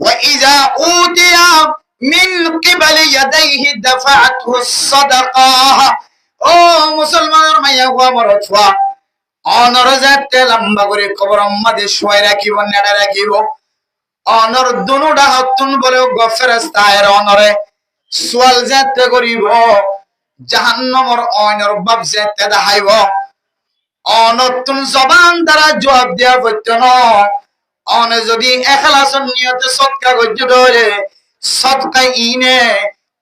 وإذا أوتي من قبل يديه دفعته الصدقة ও মুসলমানের মাইয়া গো আমার অথবা অনর যাতে লম্বা করে কবর আমাদের শোয় রাখিব নেড়া রাখিব অনর দুনুডা হতুন বলে গো ফেরেশতায়ের অনরে সোয়াল যাতে করিব জাহান্নামের অনর বাপ যাতে দেখাইব অনতুন জবান দ্বারা জবাব দেয়া হইতো না অনে যদি এখলাসের নিয়তে সদকা গজ্জ ধরে সদকা ইনে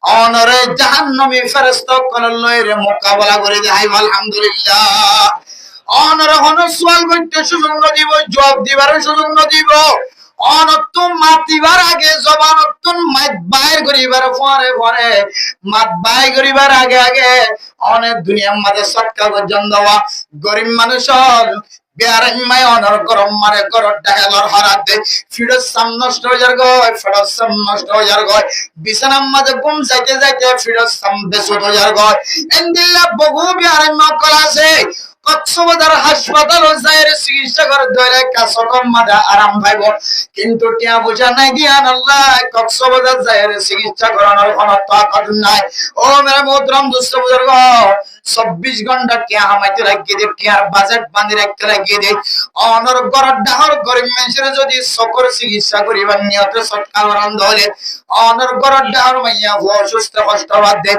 অনরে জাহান্নামী ফেরেশতা কললয়ের মোকাবেলা করে দেয় আলহামদুলিল্লাহ অনরে হন সোয়াল করতে সুযোগ দিব জবাব দিবার সুযোগ দিব অনতুন মাতিবার আগে জবানতুন মাত বাইর করিবার পরে পরে মাত বাইর করিবার আগে আগে অনেক দুনিয়ার মাঝে সদকা গজ্জ দেওয়া গরিব মানুষের বেয়ারাইমাই অনর গরম মারে গরর ডাহেলর হারাতে ফিরোজ সাম নষ্ট হয়ে যার গয় ফিরোজ সাম নষ্ট হয়ে যার গয় বিছানার মাঝে ঘুম যাইতে যাইতে ফিরোজ সাম বেসুত হয়ে যার গয় এন্দিল্লা বহু বেয়ারাইমা কল আছে কক্সবাজার হাসপাতাল যায়ের চিকিৎসা করে ধরে কাছকম মাদা আরাম পাইব কিন্তু টিয়া বুঝা নাই দিয়ান আল্লাহ কক্সবাজার যায়ের চিকিৎসা করানোর কোনো তাকত নাই ও মেরা মোহতরম দোস্ত বুজুর্গ 24 ঘন্টা টিয়া হামাইতে লাগিয়ে দে টিয়ার বাজেট বাঁধি রাখতে লাগিয়ে দে অনর গরর ডাহর গরিব মানুষের যদি সকর চিকিৎসা করিবার নিয়তে সৎকা করান ধরে অনর গরর ডাহর মাইয়া অসুস্থ কষ্ট বাদ দে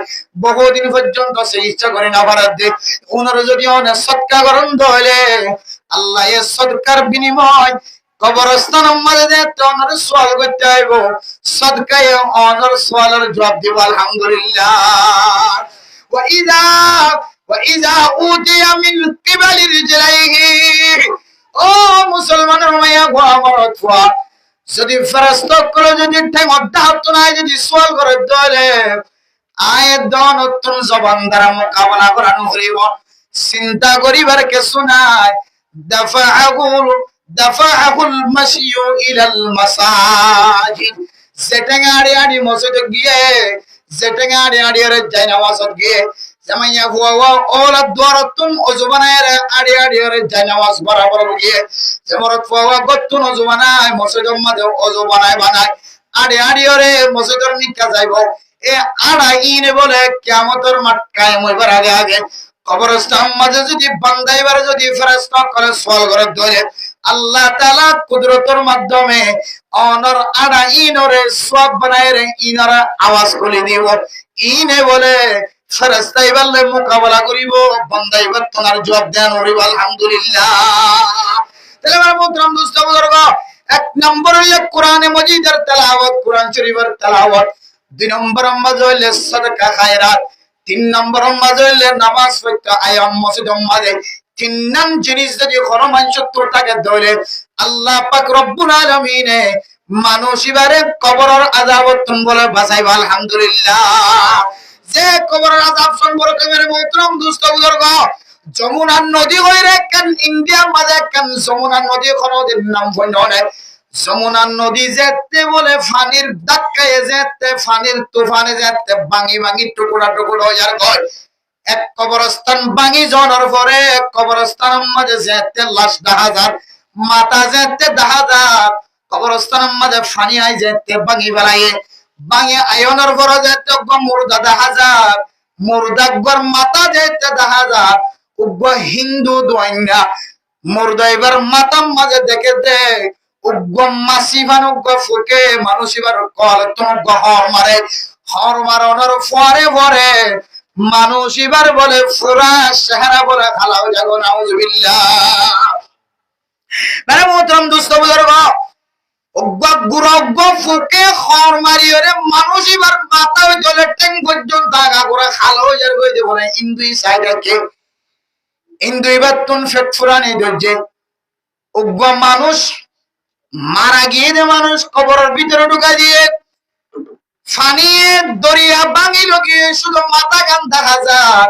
বহুদিন পর্যন্ত চিকিৎসা করে না পারার দে ওনার যদি অনেক সৎকা করান ধরে আল্লাহ এ সদকার বিনিময় কবরস্থান আমাদের যেতে অনর সোয়াল করতে হইব সদকায় অনর সোয়ালের জবাব দিব আলহামদুলিল্লাহ وإذا أوتي من قبل رجليه ও মুসলমানের মাইয়া গো আমার অথবা যদি ফেরেশতা করে যদি ঠেঙ্গর দাহত নাই যদি সোয়াল করে দলে আয় দন উত্তম জবান দ্বারা মোকাবেলা করানো হইব চিন্তা করিবার কিছু নাই দাফাহুল মাশিয়ু ইলাল মাসাজিদ যেটা গাড়ি আড়ি মসজিদে গিয়ে যেটা গাড়ি আড়ি রে যাই নামাজত গিয়ে জামাইয়া হুয়া ওলা দোয়ারতুন ওজবানায়ের আড়ি আড়ি রে যাই নামাজ বরাবর গিয়ে যেমরত হুয়া গতুন ওজবানায় মসজিদের মধ্যে ওজবানায় বানায় আড়ি আড়ি রে মসজিদের নিকা যাইব এ আড়া ইনে বলে কিয়ামতের মাঠ কায়েম হইবার আগে আগে কবরস্থান মাঝে যদি বান্দাইবার যদি ফেরেশতা করে সওয়াল করে ধরে আল্লাহ তাআলা কুদরতের মাধ্যমে অনর আড়া ইনরে সব বানায় রে ইনরা আওয়াজ করে দিব ইনে বলে ফেরেশতা ইবালে মোকাবেলা করিব বান্দা ইবার তোমার জবাব দেন করিব আলহামদুলিল্লাহ তাহলে আমার মুহতরম দোস্ত বুজুর্গ এক নম্বর হইল কোরআনে মজিদের তেলাওয়াত কোরআন শরীফের তেলাওয়াত দুই নম্বর নামাজ হইল সাদকা খায়রাত তিন নম্বর নামাজ হইল নামাজ পড়তে আয়াম মসজিদের মাঝে তিন নাম জিনিস যদি কোনো মানুষ তোটাকে ধরে আল্লাহ পাক রব্বুল আলামিন মানুষ ইবারে কবরের আযাবত বলে বাঁচাইবা আলহামদুলিল্লাহ যে কবরের আযাব সম্পর্কে মেরে মুহতরম দোস্ত বুজুর্গ যমুনা নদী হইরে কেন ইন্ডিয়ার মাঝে কেন যমুনা নদী কোনদিন নাম বন্ধ নাই যমুনা নদী যেতে বলে ফানির ধাক্কায় যেতে ফানির তুফানে যেতে ভাঙি ভাঙি টুকরা টুকরা হয়ে যার গয় এক কবরস্থান ভাঙি জনের পরে এক কবরস্থানের মাঝে যেতে লাশ দেখা যায় মাথা যেতে দেখা যায় কবরস্থানের মাঝে ফানি আই যেতে ভাঙি বেলায় ভাঙি আয়নের পরে যেতে মুর্দা দেখা যায় মুর্দাকবার মাথা যেতে দেখা যায় উগ্র হিন্দু দোয়াইনা মুর্দা এবার মাতার মাঝে দেখে দে উগ্র মাসিবান উগ্র ফুকে মানুষ এবার কল তোমার হর মারে হর মারানোর পরে পরে মানুষ এবার বলে ফুরা চেহারা বলে খালাও যাগো নাউজুবিল্লাহ মানে মোহতরম দোস্ত বুজুর্গ উগ্র গুরু উগ্র ফুকে হর মারিয়রে মানুষ এবার মাথা হইলে ট্যাং পর্যন্ত আগা করে খালাও যার কই দেব না ইন্দুই সাইডাকে ইন্দু এবার তুন ফেট ফুরানি ধরছে উগ্র মানুষ মারা গিয়ে মানুষ কবরের ভিতরে ঢুকা দিয়ে ফানিয়ে দরিয়া ভাঙিল গিয়ে শুধু মাথা গান দেখা যায়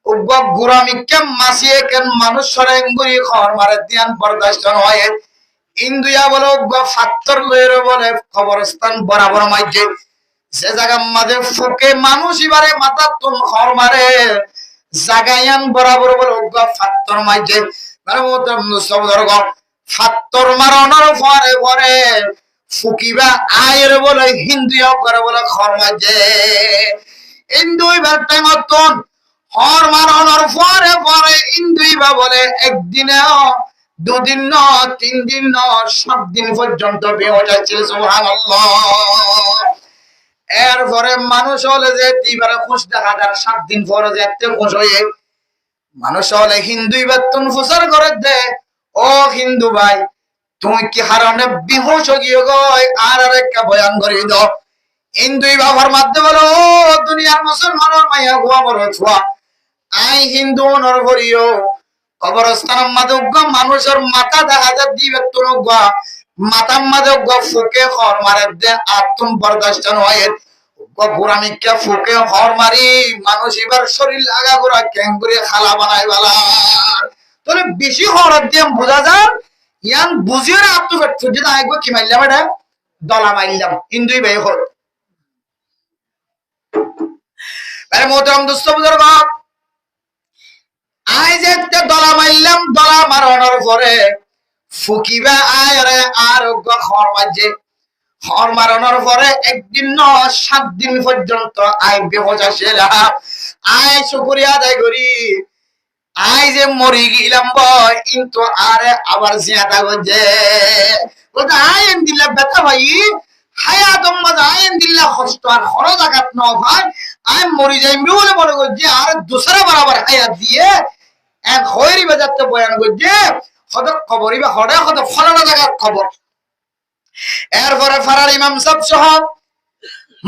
উগ্র গুরামি কেম মাসিয়ে কেন মানুষ সরেঙ্গুরি খবর মারে ধ্যান বরদাস্ত হয় ইন্দুয়া বলে উগ্র ফাত্তর লয়ের বলে কবরস্থান বরাবর মাঝে সে জায়গা মাঝে ফুকে মানুষ এবারে মাথা তুন খবর মারে জাগায়ান বরাবর বলে উগ্র ফাত্তর মাঝে মানে মতো ফাত্তর মারানোর পরে পরে ফুকিবা আয়ের বলে হিন্দু করে বলে খরমাজে হিন্দু এবার টাইমতন হর মারানোর পরে পরে হিন্দু বা বলে একদিনে দুদিন ন 3 দিন ন 7 দিন পর্যন্ত বেহোশ ছিল সুবহানাল্লাহ। এরপরে মানুষ হলে যে এবারে খুশ দেখা যায় 7 দিন পরে যে এত খুশ হয়ে মানুষ হলে হিন্দু বেতন প্রচার করে দে ও হিন্দু ভাই তুমি কি হারানে বিহুশ গিয়ে গয় আর একটা বয়ান করে দাও হিন্দু বাবার মাধ্যমে বলো ও দুনিয়ার মুসলমানের মাইয়া গোয়া বড় ছোয়া আই হিন্দু নর করিও কবরস্থানের মাঝে মানুষের মাথা দেখা যায় দিবে তোর মাথার মাঝে ফুকে হর মারে দে আর তুম বরদাস্ত নয় গোরামিকা ফুকে হর মারি মানুষ এবার শরীর লাগা গোড়া ক্যাঙ্গুরি খালা বানাই বালা তোরে বেশি হরত দিয়ে বোঝা যায় ইয়ান বুঝিয়ে না আপনি যদি না একবার কি মারলাম এটা দলা মারলাম হিন্দুই ভাই হল মোহতরম দোস্ত বুঝার বাপ আই যে দলা মারলাম দলা মারানোর পরে ফুকিবা আয় রে আর খর মাঝে খর মারানোর পরে একদিন ন 7 দিন পর্যন্ত আই বেহোশ আসেলা আয় শুকরিয়া আদায় করি আই যে মরি গেলাম বয় কিন্তু আরে আবার জিয়াদা গজে বলতে আইন দিলে ব্যথা ভাই হায়াতম মাঝে আইন দিলে কষ্ট আর হর জাগাত ন ভাই আই মরি যাইম বলে মনে করছি আর দুসরা বরাবর হায়াত দিয়ে এক হইরি বাজারতে বয়ান করছে হদ খবরই বা হরে হদ ফলানা জায়গার খবর এরপরে ফারার ইমাম সাহেব সহ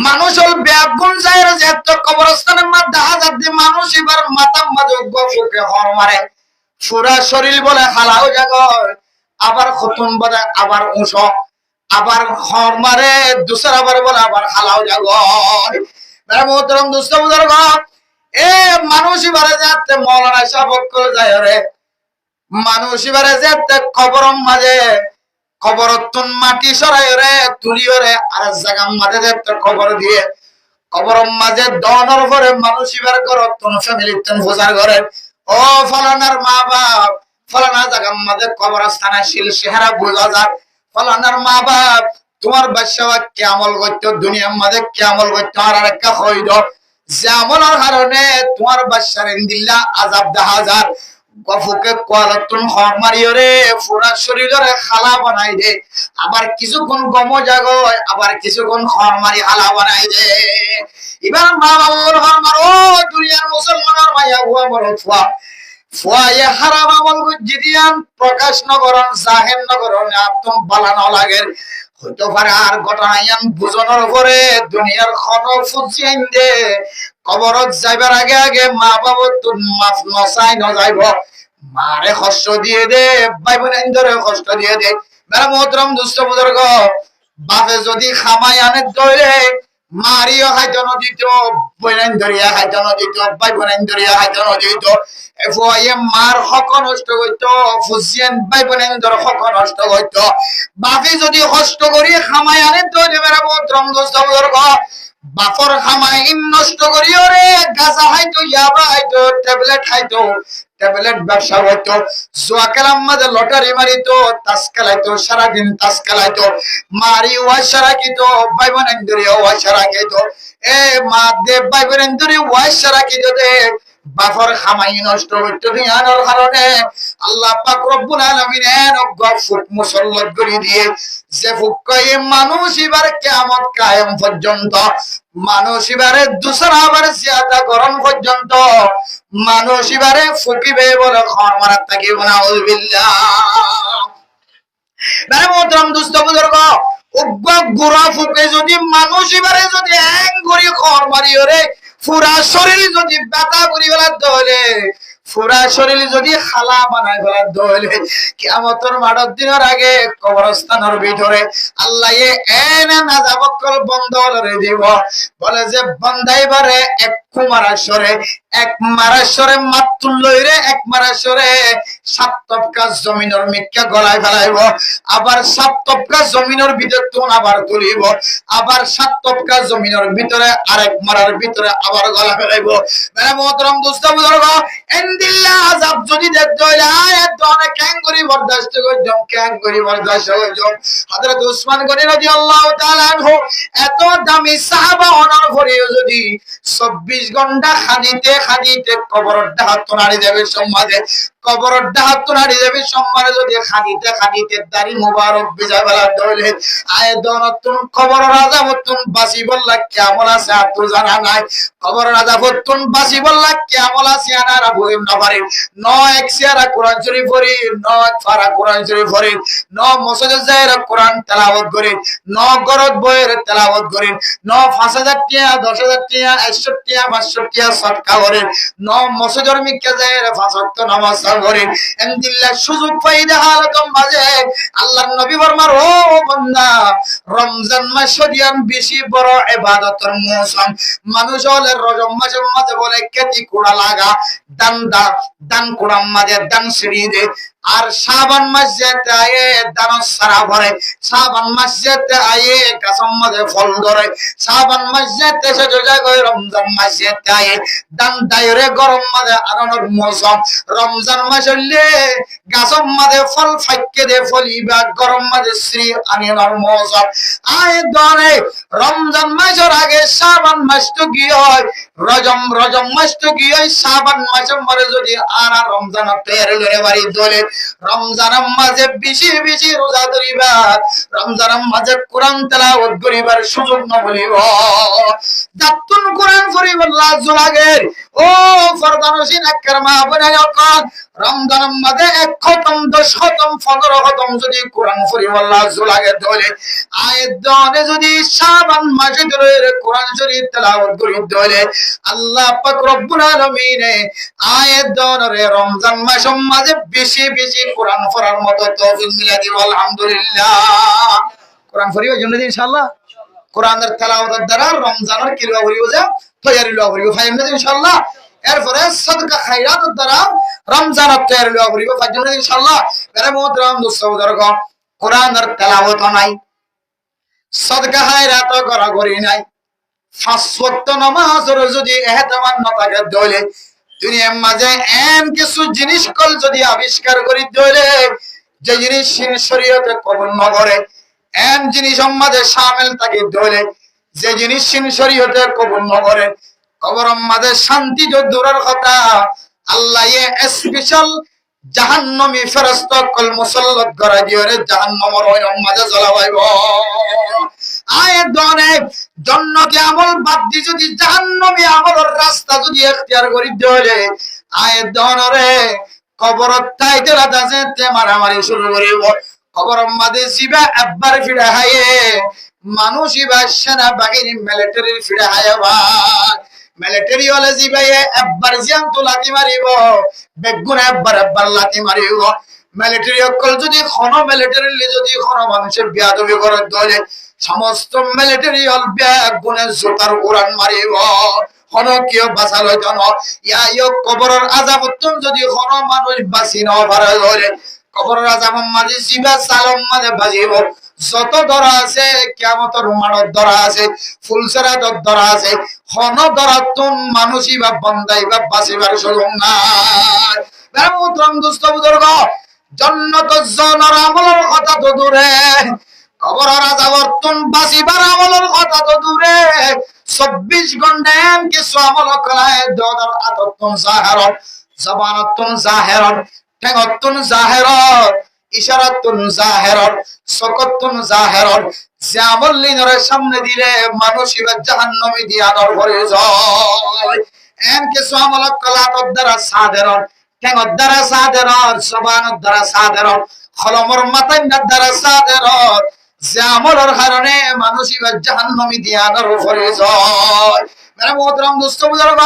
মানুষ হল ব্যাগুন যায়ের যে কবরস্থানের মধ্যে হাজার দিয়ে মানুষ এবার মাথার মাঝে ফুকে হর মারে পুরা শরীর বলে হালাও জাগর আবার খতুন বলে আবার উঁস আবার হর মারে দুসর আবার বলে আবার হালাও জাগর মোহতরম দুষ্ট বুঝার ঘর এ মানুষ এবারে যাতে মৌলানা সাবক করে যায় রে মানুষ এবারে যাতে কবরম মাঝে কবরতুন মাটি সরাই রে তুলিও রে আর জায়গার মাঝে যাতে কবর দিয়ে কবরম মাঝে দনের পরে মানুষ এবার করতুন ফ্যামিলিতেন পূজার ঘরে ও ফলানার মা বাপ ফলানা জায়গার মাঝে কবরস্থানে শিল চেহারা বোঝা যায় ফলানার মা বাপ তোমার বাচ্চা কে আমল করতো দুনিয়ার মাঝে কে আমল করতো আর একটা হইল যে আমলের কারণে তোমার বাচ্চার ইন্দিল্লা আজাব দেখা যায় গফুকে কোয়ালতুন হর মারিও রে পুরা শরীরে খালা বানাই দে আবার কিছুক্ষণ গম জাগয় আবার কিছুক্ষণ হর মারি হালা বানাই দে এবার মা বাবার হর মারো দুনিয়ার মুসলমানের মাইয়া হুয়া বড় ফুয়া ফুয়া হারাম আমল জিদিয়ান প্রকাশ নগরন জাহের নগরন আপন বালানো লাগে হইতে পারে আর ঘটনায়ান বুঝানোর পরে দুনিয়ার খন ফুচিয়াইন দে কবরত যাইবার আগে আগে মা বাবা তোর মাফ নসাই নজাইব মারে কষ্ট দিয়ে দে ভাই বোন ধরে কষ্ট দিয়ে দে মেরা মোহতরম দুষ্ট বুজুর্গ বাপে যদি খামাই আনে দইলে মারিও খাইতে নদিত বোন ধরিয়া খাইতে নদিত ভাই বোন ধরিয়া খাইতে নদিত এফয়ে মার হক নষ্ট করতো ফুজিয়ান ভাই বোন ধরে হক নষ্ট করতো বাপে যদি কষ্ট করি খামাই আনে দইলে মেরা মোহতরম দুষ্ট বুজুর্গ বাপর খামাই নষ্ট করিও রে গাঁজা খাইতো ইয়াবা খাইতো ট্যাবলেট খাইতো ট্যাবলেট ব্যবসা হইতো জুয়া খেলার মাঝে লটারি মারিতো তাস খেলাইতো সারাদিন তাস খেলাইতো মারি ওয়াশা রাখিতো ভাই বোন ওয়াশা রাখিতো এ মা দে ভাই বোন ওয়াশা রাখিতো দে বাপর খামাই নষ্ট হইতো দুনিয়ার কারণে আল্লাহ পাক রব্বুল আলামিন গফুক মুসল্লত করে দিয়ে যে ফুকায়ে মানুষ এবার কিয়ামত কায়েম পর্যন্ত মানুষ এবারে দুসরা আবার জিয়াদা গরম পর্যন্ত মানুষ এবারে ফুকিবে বলে খর মারাত থাকিব না আউযুবিল্লাহ মানে মোহতরম দুষ্ট বুজুর্গ উগ্র গুড়া ফুকে যদি মানুষ এবারে যদি এক গড়ি খর মারিও রে পুরা শরীর যদি ব্যথা করি ফেলার দলে পুরা শরীর যদি খালা বানাই ফেলার দলে কিয়ামতের মাঠের দিনের আগে কবরস্থানের ভিতরে আল্লাহ এনে নাজাবকল বন্ধ করে দিব বলে যে বন্দাইবারে এক কুমারাশ্বরে এক মারাশ্বরে মাতুল লইরে এক মারাশ্বরে 7 তপকা জমিনের মিক্কা গলায় ফেলাইব, আবার 7 তপকা জমিনের ভিতর তুন আবার তুলিব, আবার 7 তপকা জমিনের ভিতরে আরেক মারার ভিতরে আবার গলা ফেলাইব। মানে মোহতরম দোস্ত বুজুর্গ, ইনদিল্লা আযাব যদি দেখতে হইলে এত অনেক ক্যাং করি বরদাস্ত করজম, ক্যাং করি বরদাস্ত করজম। হযরত উসমান গনি রাদিয়াল্লাহু তাআলা আনহু এত দামি সাহাবা হওয়ার পরেও যদি 24 ঘন্টা খাদিতে খাদিতে কবরের ডাহাত নাড়ি দেবে সম্মানে, কবরের ডাহাত নাড়ি দেবে সম্মানে যদি খাদিতে খাদিতে দাড়ি মুবারক ভিজা বেলা দইলে আয় দনতুন কবরের আযাবতুন বাসি বললা কেমন আছে আর তো জানা নাই, কবরের আযাবতুন বাসি বললা কেমন আছে আনারা বুঝিম না পারি। ন এক সিয়ারা কোরআন শরীফ পড়ি, ন ফারা কোরআন শরীফ পড়ি, ন মসজিদে যাইরা কোরআন তেলাওয়াত করি, ন গরত বইয়ের তেলাওয়াত করি, ন 5000 টাকা 10000 টাকা 100 টাকা 500 টাকা সদকা করি, ন মসজিদের মিক্কা যাইরা 5 ওয়াক্ত নামাজ পড়ি। ইনদিল্লাহ সুযোগ পাইদা হালাতম মাঝে আল্লাহর নবী ফরমার, ও বান্দা রমজান মাস দিয়ান বেশি বড় ইবাদতের মৌসুম। মানুষ হলে রজব মাসের মাঝে বলে কেতি কুড়া লাগা, দান কুড়ার মাঝে দান সিঁড়ি দে, আর শাবান মাস যেতে আয়ে দান সারা ভরে, শাবান মাস যেতে আয়ে গাছের মাঝে ফল ধরে, শাবান মাস যেতে সেটা জায়গায় রমজান মাস যেতে আয়ে দান দায়রে গরম মাঝে আনানোর মৌসুম। রমজান মাস হইলে গাছের মাঝে ফল ফাইকে দে ফলিবা, গরম মাঝে শ্রী আনানোর মৌসুম। আয়ে দনে রমজান মাসের আগে শাবান মাস তো কি হয়, রজম মাস তো কি হয়, শাবান মাসের মরে যদি আর রমজান তৈরি করে বাড়ি দলে, রমজানের মাঝে বেশি বেশি রোজা ধরিবা, রমজানের মাঝে কোরআন তেলাওয়াত করিবার সুযোগ না বলিব, যাতুন কোরআন পড়িব লাজ লাগে। ও ফরদানসিন আকরাম মা বোনেরা যখন রমজানের মাঝে 1 খতম 10 খতম 15 খতম যদি কোরআন পড়িব লাজ লাগে দলে, আয়াত দনে যদি শাবান মাসে ধরে কোরআন শরীফ তেলাওয়াত করি দলে, আল্লাহ পাক রব্বুল আলামিন আয়াত দনে রমজান মাসের মাঝে বেশি বেশি কোরআন পড়ার মতো তৌফিক মিলা দিব। আলহামদুলিল্লাহ। কোরআন পড়িব জন্য ইনশাআল্লাহ, কোরআনের তেলাওয়াতের দ্বারা রমজানের কিরবা হইব যা তৈরি লওয়া হইব ফাইম ইনশাআল্লাহ। এরপরে সাদকা খায়রাতের দ্বারা রমজানের তৈরি লওয়া হইব ফাইম ইনশাআল্লাহ। এর মোহতরম দোস্তবুজুর্গ, কোরআনের তেলাওয়াত নাই, সাদকা খায়রাত করা করি নাই, 5 ওয়াক্ত নামাজের যদি এহতেমাম না থাকে দলে দুনিয়ার মাঝে এমন কিছু জিনিস কল যদি আবিষ্কার করি দলে যে জিনিস শরীয়তে কবুল না করে, এমন জিনিস মাঝে শামিল থাকে দলে যে জিনিস শরীয়তে কবুল না করে, কবরের মাঝে শান্তি দূরের কথা আল্লাহ স্পেশাল জাহান্নামী ফেরেশতা কল মুসাল্লাত করা দিয়ে জাহান্নামের ওই মাঝে জ্বলাবাইব। আয়াত দনে জান্নাতি আমল বাদ দি যদি জাহান্নামী আমলের রাস্তা যদি ইখতিয়ার করি দলে আয়াত দনরে কবরত তাইতে রাতাছে তে মারামারি শুরু করিব। কবরের মাঝে জিবা একবার ফিরে হায়ে মানুষ ইবা সেনা বাহিনী মিলিটারির ফিরে হায়ে ভাই, মিলিটারি হলে জিবাই একবার জিয়াম তো লাথি মারিব, বেগুন একবার লাথি মারিব। মিলিটারি অকল যদি কোন মিলিটারি যদি কোন মানুষের বিয়াদবি করে দলে সমস্ত মিলিটারি হল বেগুনের জোতার উড়ান মারিব। কোন কেউ বাঁচাল হইতো না। ইয়া কবরের আযাবতুন যদি কোন মানুষ বাঁচি না পারে দলে কবরের আযাবের মাঝে জিবা সালাম মাঝে বাজিব। যত ধরা আছে কিয়ামতের মানব ধরা আছে, ফুলসেরাতর ধরা আছে, কোন ধরাতুন মানুষই বা বান্দাই বা বাঁচিবার সুযোগ নাই। বেমুতরম দুস্থ বুজুর্গ, জান্নাত জানার আমলের কথা তো দূরে, কবরের আযাবতুন বাঁচিবার আমলের কথা তো দূরে, 24 ঘন্টা কিছু আমল করায় দর আততুন জাহেরত, জবানতুন জাহেরত, ঠেঙ্গতুন জাহেরত, ইশারাতুন জাহেরত, সকতুন জাহেরত, যে আমল লিনরের সামনে দিলে মানুষ ইবা জাহান্নামে দিয়া দর ভরে যায়। এন কিছু আমল কলাতর দ্বারা সাদেরত, ঠেঙ্গর দ্বারা সাদেরত, জবানের দ্বারা সাদেরত, কলমের মাথার দ্বারা সাদেরত, যে আমলের কারণে মানুষ ইবা জাহান্নামে দিয়া দর ভরে যায়। মেরে মোহতরম দোস্ত বুজুর্গ,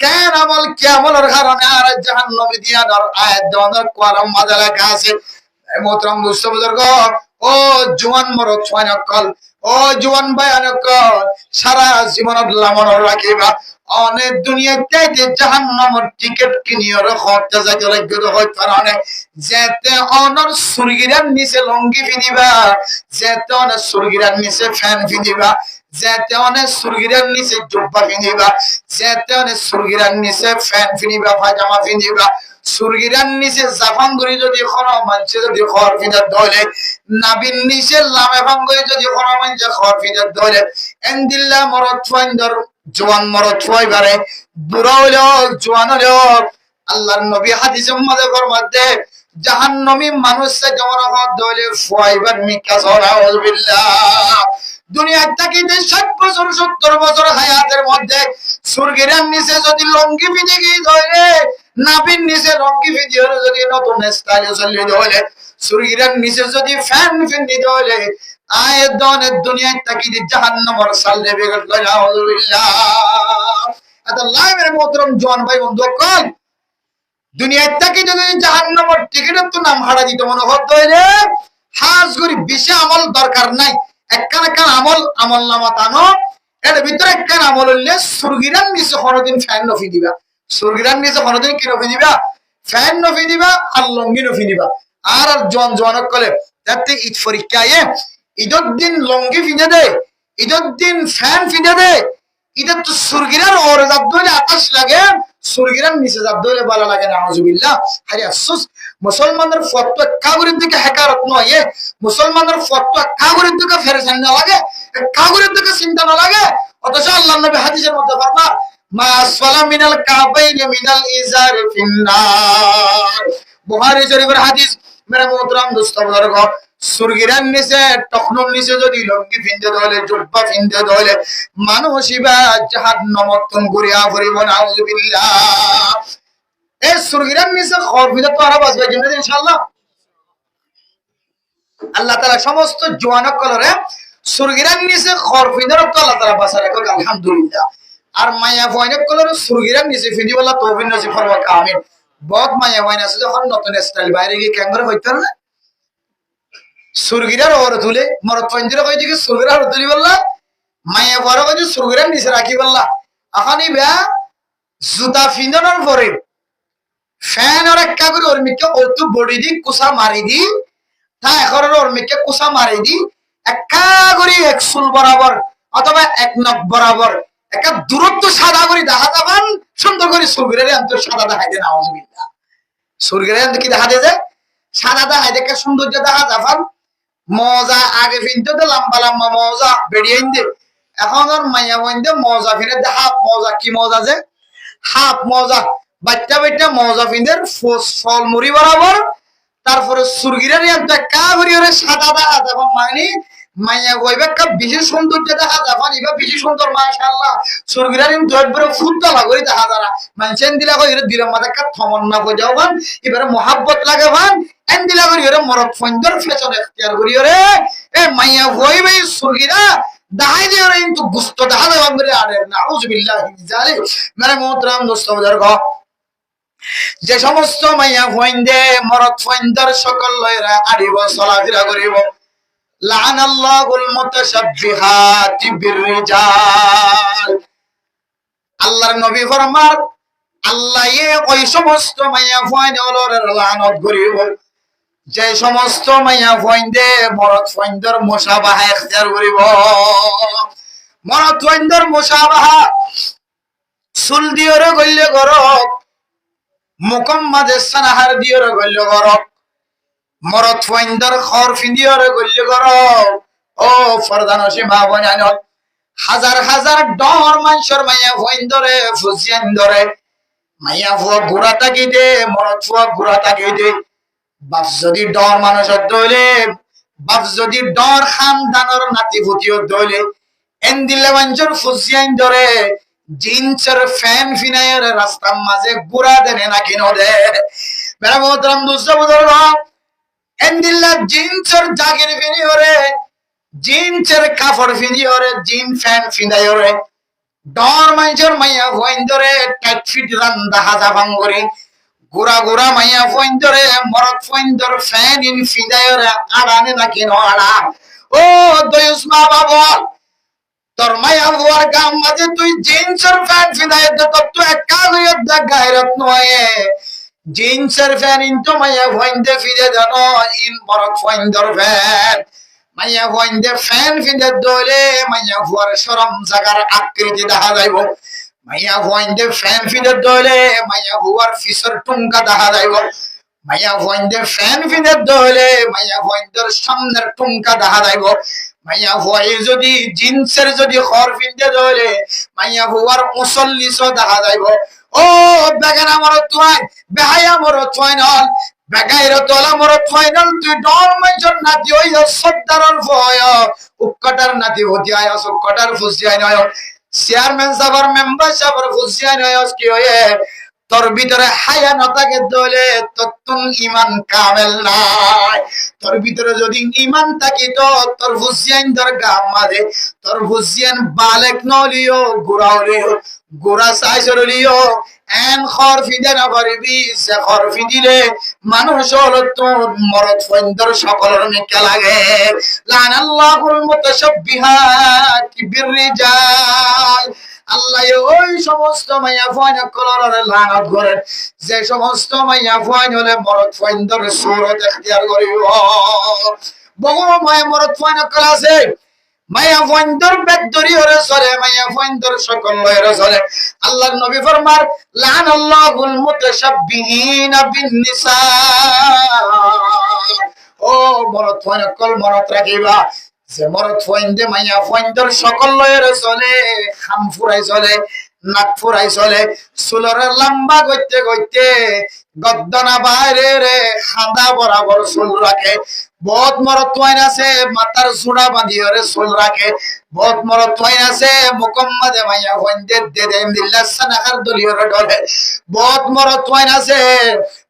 কেন আমল কি আমলের কারণে আর জাহান্নামে দিয়া দর আয়াত দেওয়ার কোরআন মাঝে লেখা আছে। মোহতরম দোস্ত বুজুর্গ, ও জওয়ান মরদ ছয়নকল ও জোয়ান ভাই অনেক সারা জীবনত লামন রাখিবা অনেক দুনিয়ায় চাইতে জাহান্নামের টিকিট কিনিয়ে হত্যা যাইতে লাগবে হয়তো অনেক যেতে অনর সুরগিরার নিচে লঙ্গি ফিনিবা যেতে অনেক সুরগিরার নিচে ফ্যান ফিনিবা যেতে অনেক সুরগিরার নিচে জুব্বা ফিনিবা যেতে অনেক সুরগিরার নিচে ফ্যান ফিনিবা পায়জামা ফিনিবা সুরগিরার নিচে জাফান করে যদি কোনো মানুষে যদি খড় ফিনার ধরে নাবির নিচে লামে ভাঙ্গরে যদি কোনো মানুষে খড় ফিনার ধরে এন্দিল্লা মরদ ফাইন্দর জোয়ান মরদ ফাইবারে বুড়া হইল জোয়ান হইল আল্লাহর নবী হাদিসের মধ্যে ফরমাতে জাহান্নামী মানুষে যেমন হদ ধরে ফাইবার মিকা সাউযুবিল্লাহ দুনিয়ার তাকিতে 60 বছর 70 বছর হায়াতের মধ্যে সুরগিরার নিচে যদি লঙ্গি পিঁধে গিয়ে ধরে নাবির নিচে লঙ্গি পিঁধে হলে যদি নতুন স্টাইলে চলিয়ে ধরে সুরগিরার নিচে যদি ফ্যান ফিন্দি ধরে আয় দনের দুনিয়ার তাকিতে জাহান্নামের সালে বেগল নাউযুবিল্লাহ এত লাইভের মোহতরম জওয়ান ভাই বন্ধু কল দুনিয়ার তাকিতে যদি জাহান্নামের টিকিটের তো নাম হারা দিতে মনে হতো হইলে হাজ করি বেশি আমল দরকার নাই একখান আমল নামা টানো এর ভিতরে একখান আমল হইলে সুরগিরার নিচে কোনদিন ফ্যান নফি দিবা সুরগিরার নিচে কোনদিন কি নফি দিবা ফ্যান নফি দিবা আর লঙ্গি নফি দিবা আর জনক কলে তাতে ঈদ পরীক্ষায় ঈদের দিন লঙ্গি ফিনে দে ঈদের দিন ফ্যান ফিনে দে ঈদের তো সুরগিরার ওর জাত ধরে আকাশ লাগে সুরগিরার নিচে জাত ধরে ভালো লাগে নাউযুবিল্লাহ আরে আফসোস মুসলমানদের ফতোয়া কাগরের দিকে হেকারত নয় মুসলমানদের ফতোয়া কাগরের দিকে ফেরেশান না লাগে কাগরের দিকে চিন্তা না লাগে অথচ আল্লাহর নবী হাদিসের মধ্যে ফরমান মা আসফালা মিনাল কাবাইনি মিনাল ইজারি ফিন্নার বুখারী শরীফের হাদিস মেরা মোহতরম দোস্ত বুজুর্গ সুরগিরার নিচে টখনর নিচে যদি লঙ্গি ফিনতে দলে জুব্বা ফিনতে দলে মানুষ ইবা জাহান্নামতন ঘুরিয়া ফুরিব নাউযুবিল্লাহ এই সুরগিরার নিচে খর ফিনতে তো আরো বাঁচবে ইনশাআল্লাহ আল্লাহ তাআলা সমস্ত জওয়ান কলরে সুরগিরার নিচে খর ফিনতে তো আল্লাহ তাআলা বাঁচা রাখো আলহামদুলিল্লাহ আর মায়া ফয়নে কলরে সুরগিরার নিচে ফিনি বলা তৌফিক নসিব ফরমাক আমিন বহুত মায়া ফয়নে আছে যখন নতুন স্টাইল বাইরে গিয়ে ক্যাঙ্গরে হইতো না সুরগিরার ওর তুলে মরদ পঞ্জরে কই দিকে সুরগিরার ওর তুলি বললা মায়া বড় কই সুরগিরার নিচে রাখি বললা এখনই বা জুতা ফিননের পরে ফ্যান আর একটা করে ওর মিকে অত বডি দি কুসা মারি দি তা এখন ওর মিকে কুসা মারি দি একটা করে এক সুল বরাবর অথবা এক নখ বরাবর একটা দূরত্ব সাদা করে দেখা যাবেন সুন্দর করে সুরগিরারে অন্তর সাদা দেখাই দেন নাউযুবিল্লাহ সুরগিরারে কি দেখা যায় সাদা দেখাই দেখে সৌন্দর্য দেখা যাবেন মজা আগে ফিনতে তো লম্বা লম্বা মজা বেরিয়ে দে এখন আর মাইয়া বইন্দে মজা ফিরে দে হাফ মজা কি মজা যে হাফ মজা বাচ্চা বাচ্চা মজা ফিনদের ফল মুড়ি বরাবর তারপরে সুরগিরার কা করিরে সাদা দেখা যাবেন মানে মাইয়া কইবে কা বেশি সৌন্দর্য দেখা যাবেন এবার বেশি সুন্দর মাশাআল্লাহ সুরগিরার দরবারে ফুটটা লাগরি দেখা যারা মানছেন দিলা কই এর দিলাম মাথা কা থমন্না কই যাওবান এবারে মোহাব্বত লাগে ভান এন্দিলা করি এর মরদ ফন্দর ফেশন এখতিয়ার করি রে এ মাইয়া কইবে সুরগিরা দাহাই দিয়ে রে কিন্তু গুস্ত দেখা যাবেন বলে আরে নাউযুবিল্লাহ মিন জালিক মানে মোহতরম দোস্ত বুজুর্গ যে সমস্ত মাইয়া ফন্দে মরদ ফন্দর সকল লয়রা আড়িব চলাফেরা করিব লানাল্লাহুল মুতাশাব্বিহাতি বিররিজাল আল্লাহর নবী ফরমান আল্লাহ ওই সমস্ত মাইয়া ফয়নের লানত করিব যে সমস্ত মাইয়া ফয়ন্দে মরদ ফয়ন্দর মুশাবাহা ইখতিয়ার করিব মরদ ফয়ন্দর মুশাবাহা সুল দিয়রে গল্লে গরক মুকাম্মাদে সানাহার দিয়রে গল্লে গরক মরদ ফয়ন্দর খর ফিন্দিয়রে গল্লে গরক ও ফরদানসি মা বনানত হাজার হাজার ডর মানুষের মাইয়া ফয়ন্দরে ফুজিয়ান ধরে মাইয়া ফুয়া ঘোড়া তাকি দে মরদ ফুয়া ঘোড়া তাকি দে বাপ যদি ডর মানুষের দইলে বাপ যদি ডর খানদানর নাতি ফুটিও দইলে এন্দিলে মানুষের ফুজিয়ান ধরে জিন্সের ফ্যান ফিনায়ের রাস্তার মাঝে ঘোড়া দেনে নাকি নদে বেড়া মোহতরম দুসরা বুজুর্গ এন্দিল্লা জিন্সের জাগির ফিনি হরে জিন্সের কাপড় ফিনি হরে জিন ফ্যান ফিনাই হরে ডর মানুষের মাইয়া ফইন্দরে টাইট ফিট রান্দা হাজা ভাঙ্গরে গোরা গোরা মাইয়া ফইন্দরে মরদ ফইন্দর ফ্যান ইন ফিনাই হরে আড়ানে নাকি নড়া ও দয়ুস মা বাবা, তোর মায়া হওয়ার গাম মাঝে তুই জিন্সের প্যান্ট ফিদায় তো একা হইয়া দেখ গায়রত নয় জিন্সের ফ্যান ইনতো মায়া হইন্দে ফিরে জানো ইন বরক ফইন্দর ফ্যান মাইয়া হইন্দে ফ্যান ফিরে দলে মাইয়া হওয়ার শরম জাগার আকৃতি দেখা যাইব মাইয়া হইন্দে ফ্যান ফিরে দলে মাইয়া হওয়ার ফিসর টুঙ্কা দেখা যাইব মাইয়া হইন্দে ফ্যান ফিরে দলে মাইয়া হইন্দর সামনের টুঙ্কা দেখা যাইব মাইয়া হই যদি জিন্সের যদি খর ফিরে দলে মাইয়া হওয়ার মুসল্লিসও দেখা যাইব ও বেগানা মরত তুই বেহায়া মরত তুই নল বেগাইর তোলা মরত তুই নল তুই ডর মাইজর নাতি ওই সদ্দারর ভয় উক্কটার নাতি হতি আয় উক্কটার ফুসিয়াই নয় চেয়ারম্যান সাহেবের মেম্বার সাহেবের ফুসিয়াই নয় কি হয়ে তোর ভিতরে হায়া নতাকে দলে তোর ঈমান কামেল নাই তোর ভিতরে যদি ঈমান থাকি তো তোর ফুসিয়ান তোর গাম মাঝে তোর ফুসিয়ান বালেক নলিও গুড়াওলিও গোরা সাইসরলিও এন খরফি দেনা পারবি সে খরফি দিলে মানুষ হলো তোর মরদ ফন্দর সকলের মিকে লাগে লানাল্লাহুল মুতাশাব্বিহাতি বিররিজাল আল্লাহ ওই সমস্ত মাইয়া ফাইন কলরের লানত করেন যে সমস্ত মাইয়া ফাইন হলে মরদ ফন্দর সূরত ইখতিয়ার করিব বহু মাইয়া মরদ ফাইন কল আছে মাইয়া ফন্দর বেদরি হরে চলে মাইয়া ফন্দর সকল লয়ের চলে আল্লাহর নবী ফরমার লানাল্লাহুল মুতাশাব্বিহিনা বিন-নিসা ও মরদ ফাইন কল মরদ রাখিবা যে মরদ ফন্দে মাইয়া ফন্দর সকল লয়ের চলে খাম ফুরাই চলে নাক ফুরাই চলে চুলর লম্বা গইতে গইতে গদ্দনা বাইরে রে খান্দা বরাবর চুল রাখে বহুত মরদ ওয়াইন আছে মাথার চূড়া বাঁধিয়ে চুল রাখে বহুত মরদ ওয়াইন আছে মুকম্মদে মাইয়া ফন্দে দে দে দিল্লা সানাখার দলিয়র ডলে বহুত মরদ ওয়াইন আছে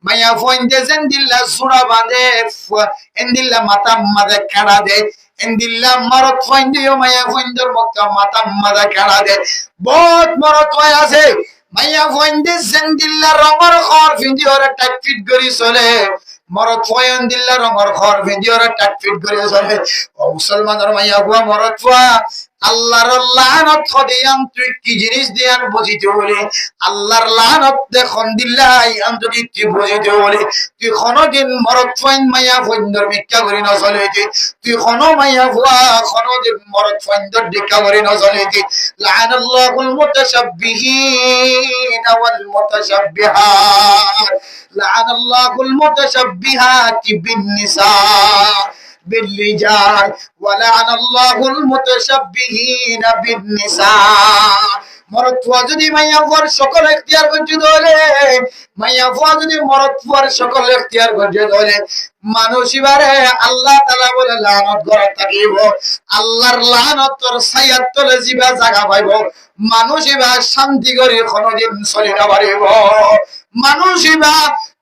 মাইয়া ফন্দে যেন দিল্লা চূড়া বাঁধে এন্দিল্লা মাথা মাঝে খেড়া দে এন্দিল্লা মরদ ফন্দিও মাইয়া ফন্দর মক্কা মাথা মাঝে খেড়া দে বহুত মরদ ওয়াইন আছে মাইয়া ফন্দে যেন দিল্লা রঙর খর ফিন্দিওরে টাইট ফিট করি চলে মরদ ফয়ন দিল্লা রঙর খর ফিন্দিওরে টাইট ফিট করে চলে ও মুসলমানের মাইয়া গুয়া মরদ ফুয়া আল্লাহর লানত খদিয়াম তুই কি জিনিস দিয়ান বুঝিতে বলে আল্লাহর লানত দেখুন দিল্লাই আম যদি তুই বুঝিতে বলে তুই কোনদিন মরদ ফাইন মাইয়া ফন্দর মিথ্যা করি না চলেতি তুই কোন মাইয়া ফুয়া কোনদিন মরদ ফন্দর ডিকা করি না চলেতি লানাল্লাহুল মুতাশাব্বিহিনা ওয়াল মুতাশাব্বিহাত লানাল্লাহুল মুতাশাব্বিহাতি বিন-নিসা بالرجال ولعن الله المتشبهين بالنساء মরদ ফুয়া যদি মাইয়া ফুয়ার সকল ইখতিয়ার করতে দলে মাইয়া ফুয়া যদি মরদ ফুয়ার সকল ইখতিয়ার করতে দলে মানুষ ইবারে আল্লাহ তাআলা বলে লানত করা থাকিব আল্লাহর লানত তোর ছায়াত তলে জিবা জায়গা পাইব মানুষ ইবা শান্তি করে কোনদিন চলি না পারিব মানুষ ইবা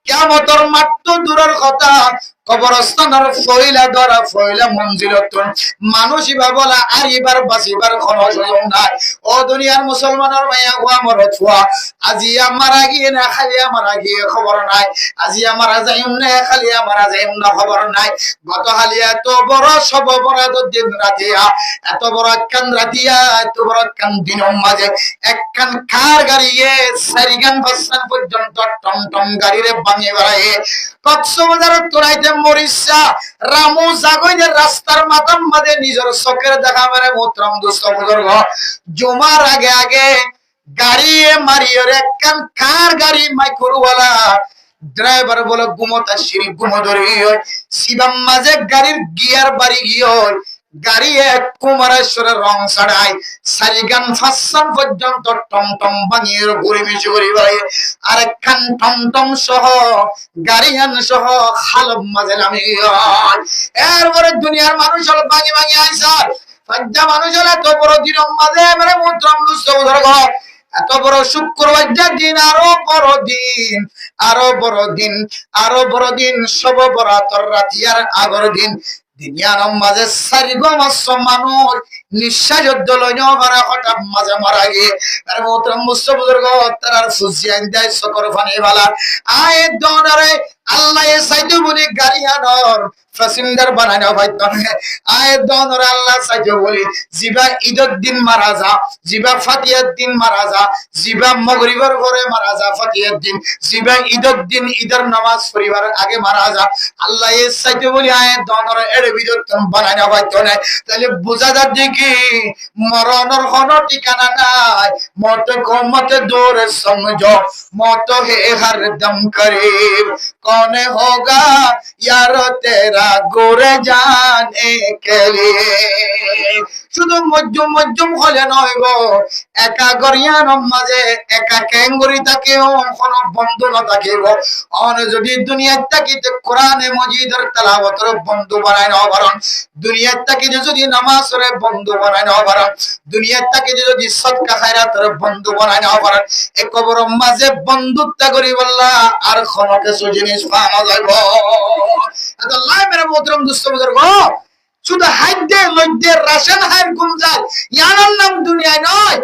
কিয়ামতের মাঠ তো দূরের কথা কবরস্থানের ফয়লা ধরা ফয়লা মঞ্জিলতুন মানুষ বলা আর এবার বাঁচিবার কোনো সুযোগ নাই ও দুনিয়ার মুসলমানের মাইয়া গোয়া মরদ ফুয়া আজি আমার আগিয়ে না খালি আমার আগিয়ে খবর নাই আজি আমার যাইম না খালি আমার যাইম না খবর নাই গত খালি এত বড় সব বরাদ দিন রাতিয়া এত বড় কান রাতিয়া এত বড় কান দিনের মাঝে একখান কার গাড়িয়ে সারিগান বাসান পর্যন্ত টমটম গাড়িরে ভাঙে বেড়ায় কক্সবাজার তোরাইতে মরিচা রামু জাগইদের রাস্তার মাথার মাঝে নিজের চোখের দেখা মেরে মোহতরম দোস্ত বুজুর্গ জুমার আগে আগে গাড়ি মারিয়ে একখান কার গাড়ি মাইক্রোওয়ালা ড্রাইভার বলে ঘুমোতা সিঁড়ি ঘুমো ধরে শিবাম মাঝে গাড়ির গিয়ার বাড়ি গিয়ে গাড়ি এক কুমারেশ্বরের রং ছাড়াই সারিগান ফাঁসান পর্যন্ত টমটম ভাঙিয়ে ঘুরে মিশে ঘুরে বেড়ায় আর একখান টমটম সহ গাড়িয়ান সহ খালব মাঝে নামে এরপরে দুনিয়ার মানুষ হল ভাঙি ভাঙি আইসার পাঁচটা মানুষ হল এত বড় দিন মাঝে মানে মোহতরম দোস্ত বুজুর্গ এত বড় শুক্রবার দিন আরো বড় দিন আরো বড় দিন আরো বড় দিন সব বরাতর রাতিয়ার আগর দিন দুনিয়ার মাঝে সারিগমাস মানুষ নিঃশ্বাস দলন মারা হঠাৎ মাঝে মারা গিয়ে আর মোহতরম মুস্তফা তার ফুজিয়ান দেয় সকর ফানি বালা আয় দনারে আল্লাহ সাইদু বলি গাড়ি আনর প্যাসেঞ্জার বানায় না ভাই তো আয় দনর আল্লাহ সাইজে বলি জিবা ঈদের দিন মারা যা জিবা ফাতিহার দিন মারা যা জিবা মাগরিবের পরে মারা যা ফাতিহার দিন জিবা ঈদের দিন ঈদের নামাজ পড়িবার আগে মারা যা আল্লাহ এর সাইজে বলি আয় দনর এর ভিতর বানায় না ভাই তো তাহলে বোঝা যাচ্ছে কি মরণের কোনো ঠিকানা নাই মত কমত দূর সমঝো मौत है हरदम करीब कौन होगा यार तेरा गोरे जाने के लिए শুধু মধ্যম মধ্যম হলে নয় গো একা গরিয়ার মাঝে একা ক্যাঙ্গুরি থাকিও কোনো বন্ধু না থাকিব অন যদি দুনিয়ার তাকিতে কোরআনে মজিদের তেলাওয়াতের বন্ধু বানায় না পারেন দুনিয়ার তাকিতে যদি নামাজের বন্ধু বানায় না পারেন দুনিয়ার তাকিতে যদি সদকা খায়রাতের বন্ধু বানায় না পারেন এই কবরের মাঝে বন্ধুত্ব করি বললা আর কোনো কিছু জিনিস পাওয়া যাইব এত লাই মেরে মোহতরম দুস্থ বুজুর্গ শুধু হাইদে লইদে রাশন হাইর গুমজাল ইয়ানার নাম দুনিয়া নয়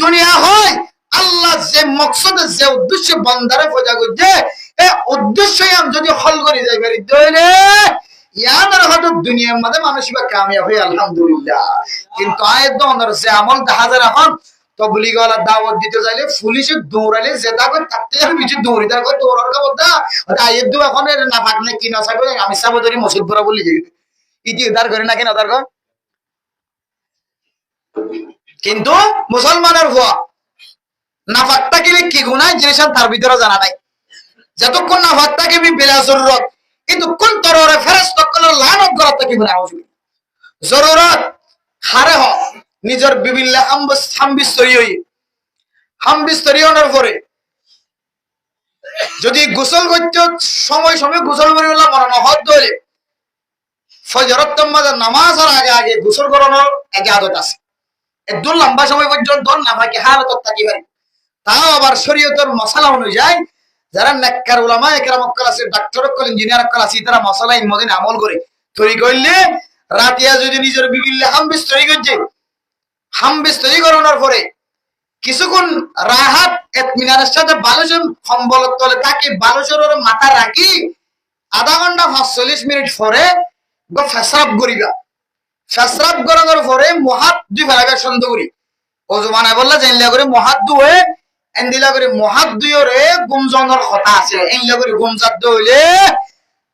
দুনিয়া হয় আল্লাহ যে মকসদে যে উদ্দেশ্যে বান্দারে ফজা করছে এই উদ্দেশ্যে আমি যদি হল করি যাই পারি দইলে ইয়ানার হয়তো দুনিয়ার মধ্যে মানুষ বা কামিয়াব হয় আলহামদুলিল্লাহ কিন্তু আয়ের দনের যে আমল দেখা যায় এখন তবলিগওয়ালা দাওয়াত দিতে যাইলে পুলিশে দৌড়ালে যেটা করে থাকতে আর পিছু দৌড়ি তার করে দৌড়ার খবর দা আয়ের দু এখন না পাকলে কি না থাকবে আমি সাবধানী মসজিদ পড়া বলি যাই ইতি উদ্ধার করে না কেন উদ্ধার কর কিন্তু মুসলমানের ভুয়া নাফাক থাকিলে কি গুনাহ জিনিস তার ভিতরে জানা নাই যতক্ষণ নাফাক থাকে বেলা জরুরত কিন্তু কোন তররে ফেরেশতা কলর লানত করা থেকে গুনাহ হবে জরুরত হারে হ নিজের বিভিন্ন হামবিস্তরি হওয়ার পরে যদি গোসল করতে সময় সময় গোসল করে মনে হত ধরে ফজরত নামাজের আগে আগে গোসল করানোর এক আদত আছে একদম লম্বা সময় পর্যন্ত নামাকে হালত থাকি পারে তাও আবার শরীয়তের মশলা অনুযায়ী যারা নেককার উলামা একরাম অক্কল আছে ডাক্তার অক্কল ইঞ্জিনিয়ার অক্কল আছে তারা মশলা ইনমদিন আমল করে তৈরি করলে রাতিয়া যদি নিজের বিভিন্ন হামবিস্তরি করানোর পরে কিছুক্ষণ রাহাত এতমিনানের সাথে বালুসের সম্বলত তলে তাকে বালুসের মাথা রাখি আধা ঘন্টা 45 মিনিট পরে ফেসরাব করিবা ফেসরাব করানোর পরে মহাত দুই ফেলাকে সন্দেহ করি অজু বানায় বললা জানলা করে মহাত দুয়ে এন্দিলা করে মহাত দুইরে গুমজনের কথা আছে এনলা করে গুমজাত হইলে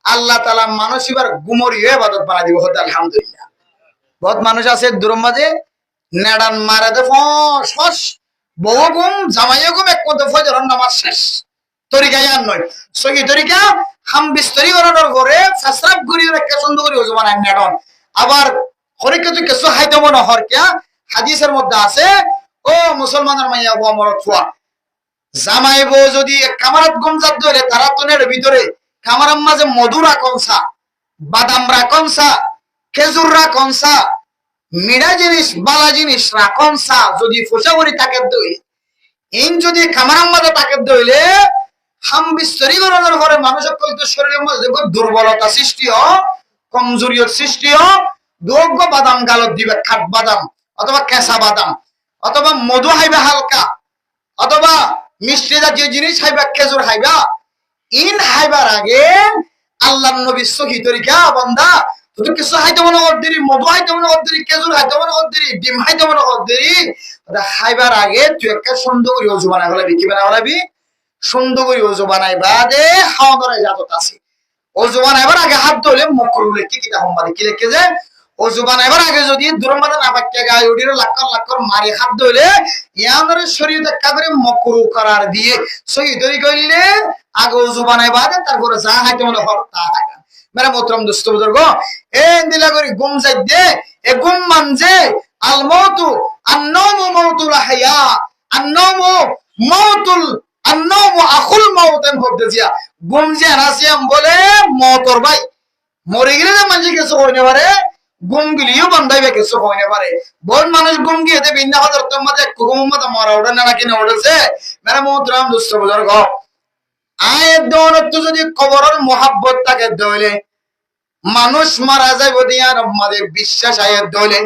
আল্লাহ তাআলা মানুষ এবার গুমরি হয়ে ইবাদত বানাই দিব হতে আলহামদুলিল্লাহ বহুত মানুষ আছে দূরের মাঝে নেডান মারে দে ফস বহু গুম জামাইয়ে গুম এক মধ্যে ফজর নামাজ শেষ তরিকা ইয়ান নয় সহি তরিকা হামবিস্তরি করানোর পরে ফেসরাব করিও একটা সুন্দর করে ওজু বানায় নেডন আবার হরিকে তো কিছু হাইতে মনে হর কিয়া হাদিসের মধ্যে আছে ও মুসলমানের মাইয়া বউ মরত ফুয়া জামাই বউ যদি কামারাত গুমজাত ধরে তারা তো নেড়ে ভিতরে কামারার মাঝে মধুরা কনসা বাদাম রাকনসা খেজুর রাকনসা মিরা জিনিস বালা জিনিস রাকনসা যদি ফুসাবরি তাকে দই ইন যদি কামারার মাঝে তাকে দইলে হামবিস্তরি করানোর পরে মানুষের কলিত শরীরের মধ্যে দুর্বলতা সৃষ্টি হ কমজোরির সৃষ্টি হ দোগ্য বাদাম গালত দিবে খাট বাদাম অথবা কেঁচা বাদাম অথবা মধু হাইবা হালকা অথবা মিষ্টি জাতীয় জিনিস হাইবা খেজুর হাইবা ইন হাইবার আগে আল্লাহ নবীর সহি তরিকা বান্দা তুই কিছু হাইতে মনে করদিরি মধু হাইতে মনে করদিরি খেজুর হাইতে মনে করদিরি ডিম হাইতে মনে করদিরি হাইবার আগে তুই একটা সুন্দর করে ওজু বানাই হলাবি কি বানাই হলাবি সুন্দর করে ওজু বানাই বাদে হাওয়া ধরাই জাতত আছে ওজু বানাইবার আগে হাত ধরলে মকরু লেখি কিতা সম্বাদে কি লেখে যে ওজু বানাইবার আগে যদি দূরের মাঝে না পাক্কে গায়ে উঠির লাক্কর লাক্কর মারি হাত ধরলে ইয়াদের শরীর দেখা করে মকরু করার দিয়ে সহি তৈরি করলে আগে ওজু বানাইবাদে তারপরে যা হাইতে মনে হল তা হাইবা মেরা মোহতরম দোস্ত বুজুর্গ এ দিলা করে গুম যাই দে এ গুম মানজে আল মাউতু আন-নাওমু মাউতুল হায়া আন-নাওমু মাউতুল আন-নাওমু আখুল মাউতান হবদিয়া গুম যে রাসিয়াম বলে মতর ভাই মরে গেলে না মানুষ কিছু হইতে পারে গুম গিলিও বান্ধাইবে কিছু হইতে পারে বহুত মানুষ গুম গিয়ে দে বিনা হাজার তোমাতে গুম মত মরা ওড়ে না কিনা ওড়েছে মেরা মোহতরম দোস্ত বুজুর্গ আয়ের দৌলত যদি কবরের মোহাব্বত তাকে দইলে মানুষ মারা যাইব দিয়ার মাঝে বিশ্বাস আয়ের দইলে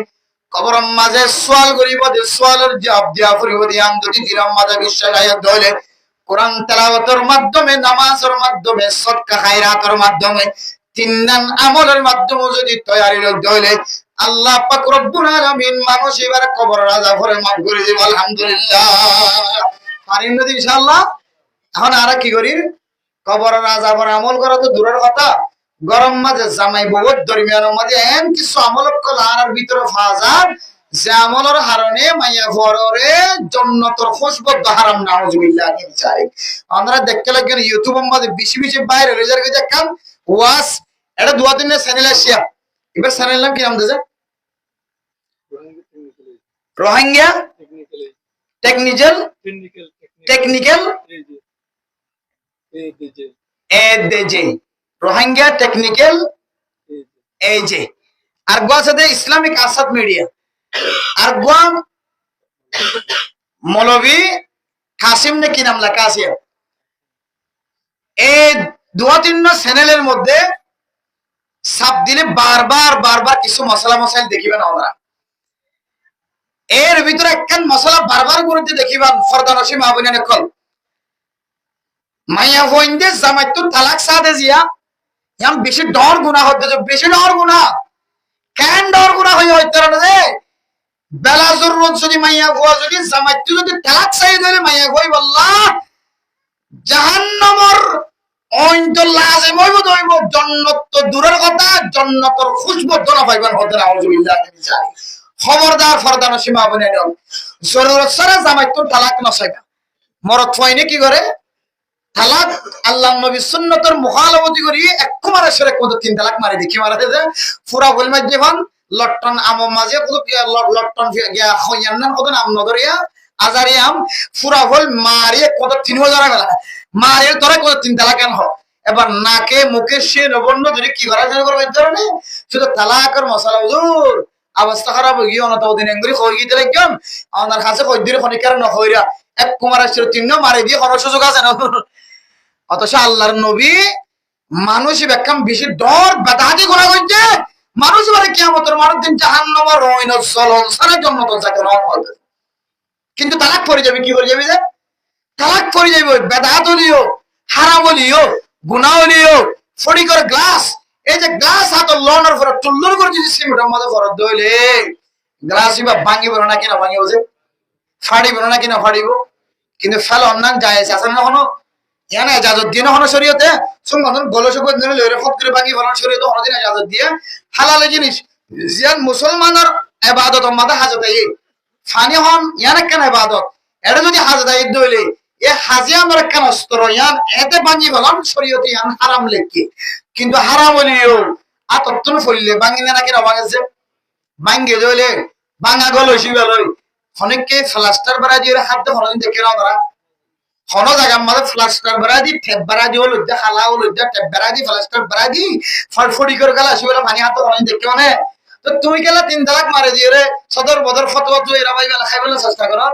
কবরের মাঝে সোয়াল করিব দে সোয়ালের জবাব দিয়া করিব দিয়ান যদি দিলাম মাঝে বিশ্বাস আয়ের দইলে কোরআন তেলাওয়াতের মাধ্যমে নামাজের মাধ্যমে সদকা খায়রাতের মাধ্যমে তিন আমলের মাধ্যমে যদি তৈরি হইলে আল্লাহ পাক রব্বুল আলামিন মানুষ এবার কবর রাজা ভরে মাফ করে দিব আলহামদুলিল্লাহ। পারেন না ইনশাআল্লাহ। এখন আর কি করি, কবর রাজা ভরে আমল করা তো দূরের কথা, গরম মাঝে জামাই বহুত দরমিয়ানের মাঝে এন কিছু আমল করার ভিতরে ফাজার যে আমলের হারণে মাইয়া ফররে জন্নতর খুশবুত হারাম নাউজুবিল্লাহ চাই। আমরা দেখতে লাগেন ইউটিউবের মধ্যে বেশি বেশি বাইরে রেজার কে দেখান ওয়াস এটা দুয়া দিনে চ্যানেল আসিয়া এবার চ্যানেল নাম কি নাম দিয়েছে? রোহিঙ্গা টেকনিক্যাল এদেজে রোহিঙ্গা টেকনিক্যাল এজে আর গোয়া সাথে ইসলামিক আসাদ মিডিয়া আর গোয়া মৌলভী কাসিম নে কি নাম লেখা আছে। এই দুয়া তিন চ্যানেলের মধ্যে সাপ দিলে বারবার কিছু মশলা মশাইল দেখিবেন আমরা। এর ভিতরে একখান মশলা বারবার করতে দেখিবেন ফরদানসি মাহবুবিন কল মাইয়া হইন্দে জামাইতুর তালাক সাদে জিয়া ইয়াম বেশি ডর গুনাহ হতে, বেশি ডর গুনাহ কেন ডর গুনাহ হইতে রে বেলা জরুরত যদি মাইয়া হওয়া যদি জামাইতু যদি তালাক চাই দিলে মাইয়া হই আল্লাহ জাহান্নামর অন্ত লাজে মইব দইব জান্নাত তো দূরের কথা জান্নাতর খুশবু দনা পাইবেন হতে আউযুবিল্লাহ মিনাল। খবরদার ফরদানসি মাহবুবিন জরুরত ছাড়া জামাইতুর তালাক না চাইবা। মরদ ফয়নে কি করে তালাক আল্লাহ নবী সুন্নতের মুখালফতি করি একবারে সেরে কত তিন তালাক মারি দেখি মারা দে পুরা বল মাঝে ভান লটন আম মাঝে কত লটন গিয়া খয়ান্নান কত নাম নগরিয়া আজারিয়াম পুরা বল মারিয়ে কত 3000 গলা মারিয়ে তোরা কত তিন তালাক কেন হ। এবার নাকে মুখে সে নবন্ন যদি কি করা যায় করবে ধরনে শুধু তালাকের মশলা হুজুর অবস্থা খারাপ হয়ে গিয়ে অনত দিন এঙ্গুরি হয়ে গিয়ে দেখলাম আমার কাছে কই দিন খনিকার ন হইরা এক কুমার আসছিল তিন মারি দিয়ে কোনো সুযোগ আছে না। অথচ আল্লাহর নবী মানুষ ব্যাখ্যাম বেশি ডর বেদাতি করা হইছে মানুষ মানে কিয়ামতের মাঠ দিন জাহান্নামের রইন চলন সারা জন্নত যাকে রং হবে। কিন্তু তালাক পড়ে যাবে কি করে যাবে যে তালাক পড়ে যাবে বেদাত হলিও হারাম হলিও গুনাহ হলিও ফড়ি করে গ্লাস এই যে গ্লাস হাত লনের পরে টুল্লুর করে যদি সিমেন্টের মধ্যে ফরত দইলে গ্লাস ইবা ভাঙিব না কিনা ভাঙিব যে ফাড়িব না কিনা ফাড়িব কিন্তু ফেল অন্যান যায় আছে না কোনো ইয়ানা ইজাজত দিয়ে না শরীয়তে সুমন গলসক দিন লইরে ফট করে ভাঙি ফলান শরীয়তে অনদিন ইজাজত দিয়ে হালাল জিনিস জিয়ান মুসলমানের ইবাদত মাদা হাজত এই ফানি হন ইয়ানা কেন ইবাদত এটা যদি হাজত এই দইলে এ হাজি আমার কেন অস্ত্র ইয়ান এতে ভাঙি ফলান শরীয়তে ইয়ান হারাম লেখি কিন্তু হারাম হলিও আতত্তন ফলিলে ভাঙি না কিনা ভাঙেছে ভাঙ্গে দইলে ভাঙা গলসি বেলই অনেককে প্লাস্টার বাড়া দিয়ে হাত দিয়ে হলদিন দেখে না ওরা কোন জায়গা আমাদের প্লাস্টার বাড়া দি ঠেপ বাড়া দি হলো খালা হলো ঠেপ বাড়া দি প্লাস্টার বাড়া দি ফড়ফড়ি করে গেলা আসি বলে পানি হাত হলদিন দেখে মানে তো তুই গেলা 3 তালাক মারে দিয়ে রে সদর বদর ফতোয়া তুই এরা ভাই বেলা খাই বলে চেষ্টা করো।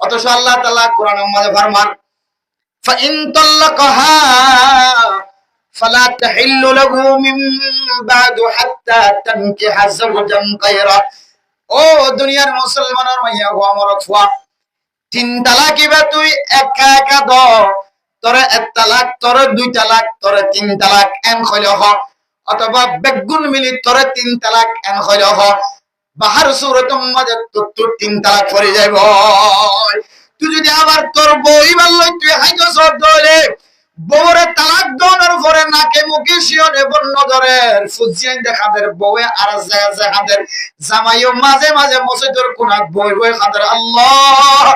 অথচ আল্লাহ তাআলা কোরআনের মধ্যে ফরমান ফাইন তাল্লাকাহা ফালা তাহিল্লু লাহু মিন বাদু হাত্তা তানকিহা যাওজান গায়রা। ও দুনিয়ার মুসলমানের মাইয়া গো আমার অথবা 3 তালাক ইবা তুই একা একা দ তোরে 1 তালাক তোরে 2 তালাক তোরে 3 তালাক এন কইল হ অথবা বেগুন মিলি তোরে 3 তালাক এন কইল হ বাহার সূরতুম মাদে তোর 3 তালাক পড়ে যাইব। তুই যদি আবার তোর বই বলল তুই হাইতো সব দলে বউরে তালাক দনের পরে নাকে মুখে শিওরে বন্য ধরে ফুজিয়ান দেখাদের বউয়ে আর জায়গা খাদের জামাইও মাঝে মাঝে মসজিদের কোনাত বই বই খাদের আল্লাহ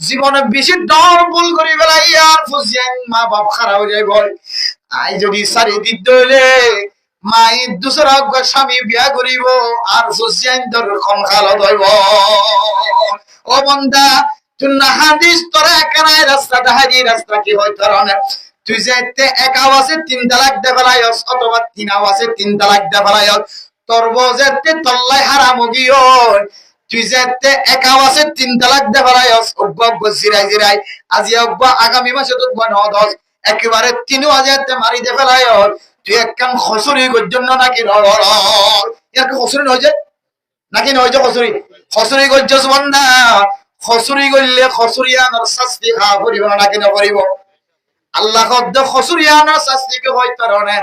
জীবনে বেশি ডর ভুল করি বেলাই আর ফুজিয়ান মা বাপ খারাপ হয়ে যায় বল আই যদি সারি দিত দইলে মাই দুসরা স্বামী বিয়া করিব আর ফুজিয়ান দর খনখাল হইব। ও বান্দা তুই না হাদিস তোরা একাই রাস্তা দেখাই রাস্তা কি হয় তোর না তুই যেতে এক আওয়াজে 3 তালাক দে ফেলাইস অথবা 3 আওয়াজে 3 তালাক দে ফেলাইস তোর বজেতে তল্লাই হারাম গিও তুই যেতে এক আওয়াজে 3 তালাক দে ফেলাইস অব্বা জিরাই আজি অব্বা আগামী মাসে তো 9-10 একেবারে 3 আওয়াজে মারি দে ফেলাইস তুই একখান খসুরি গজ্জন নাকি রর এর খসুরি নয় যে নাকি নয় যে খসুরি গজ্জস বান্দা খসুরি গইলে খসুরিয়ানার শাস্তি খা করিব নাকি না করিব আল্লাহ কদ্দ খসুরিয়ানার শাস্তিকে হয় কারণে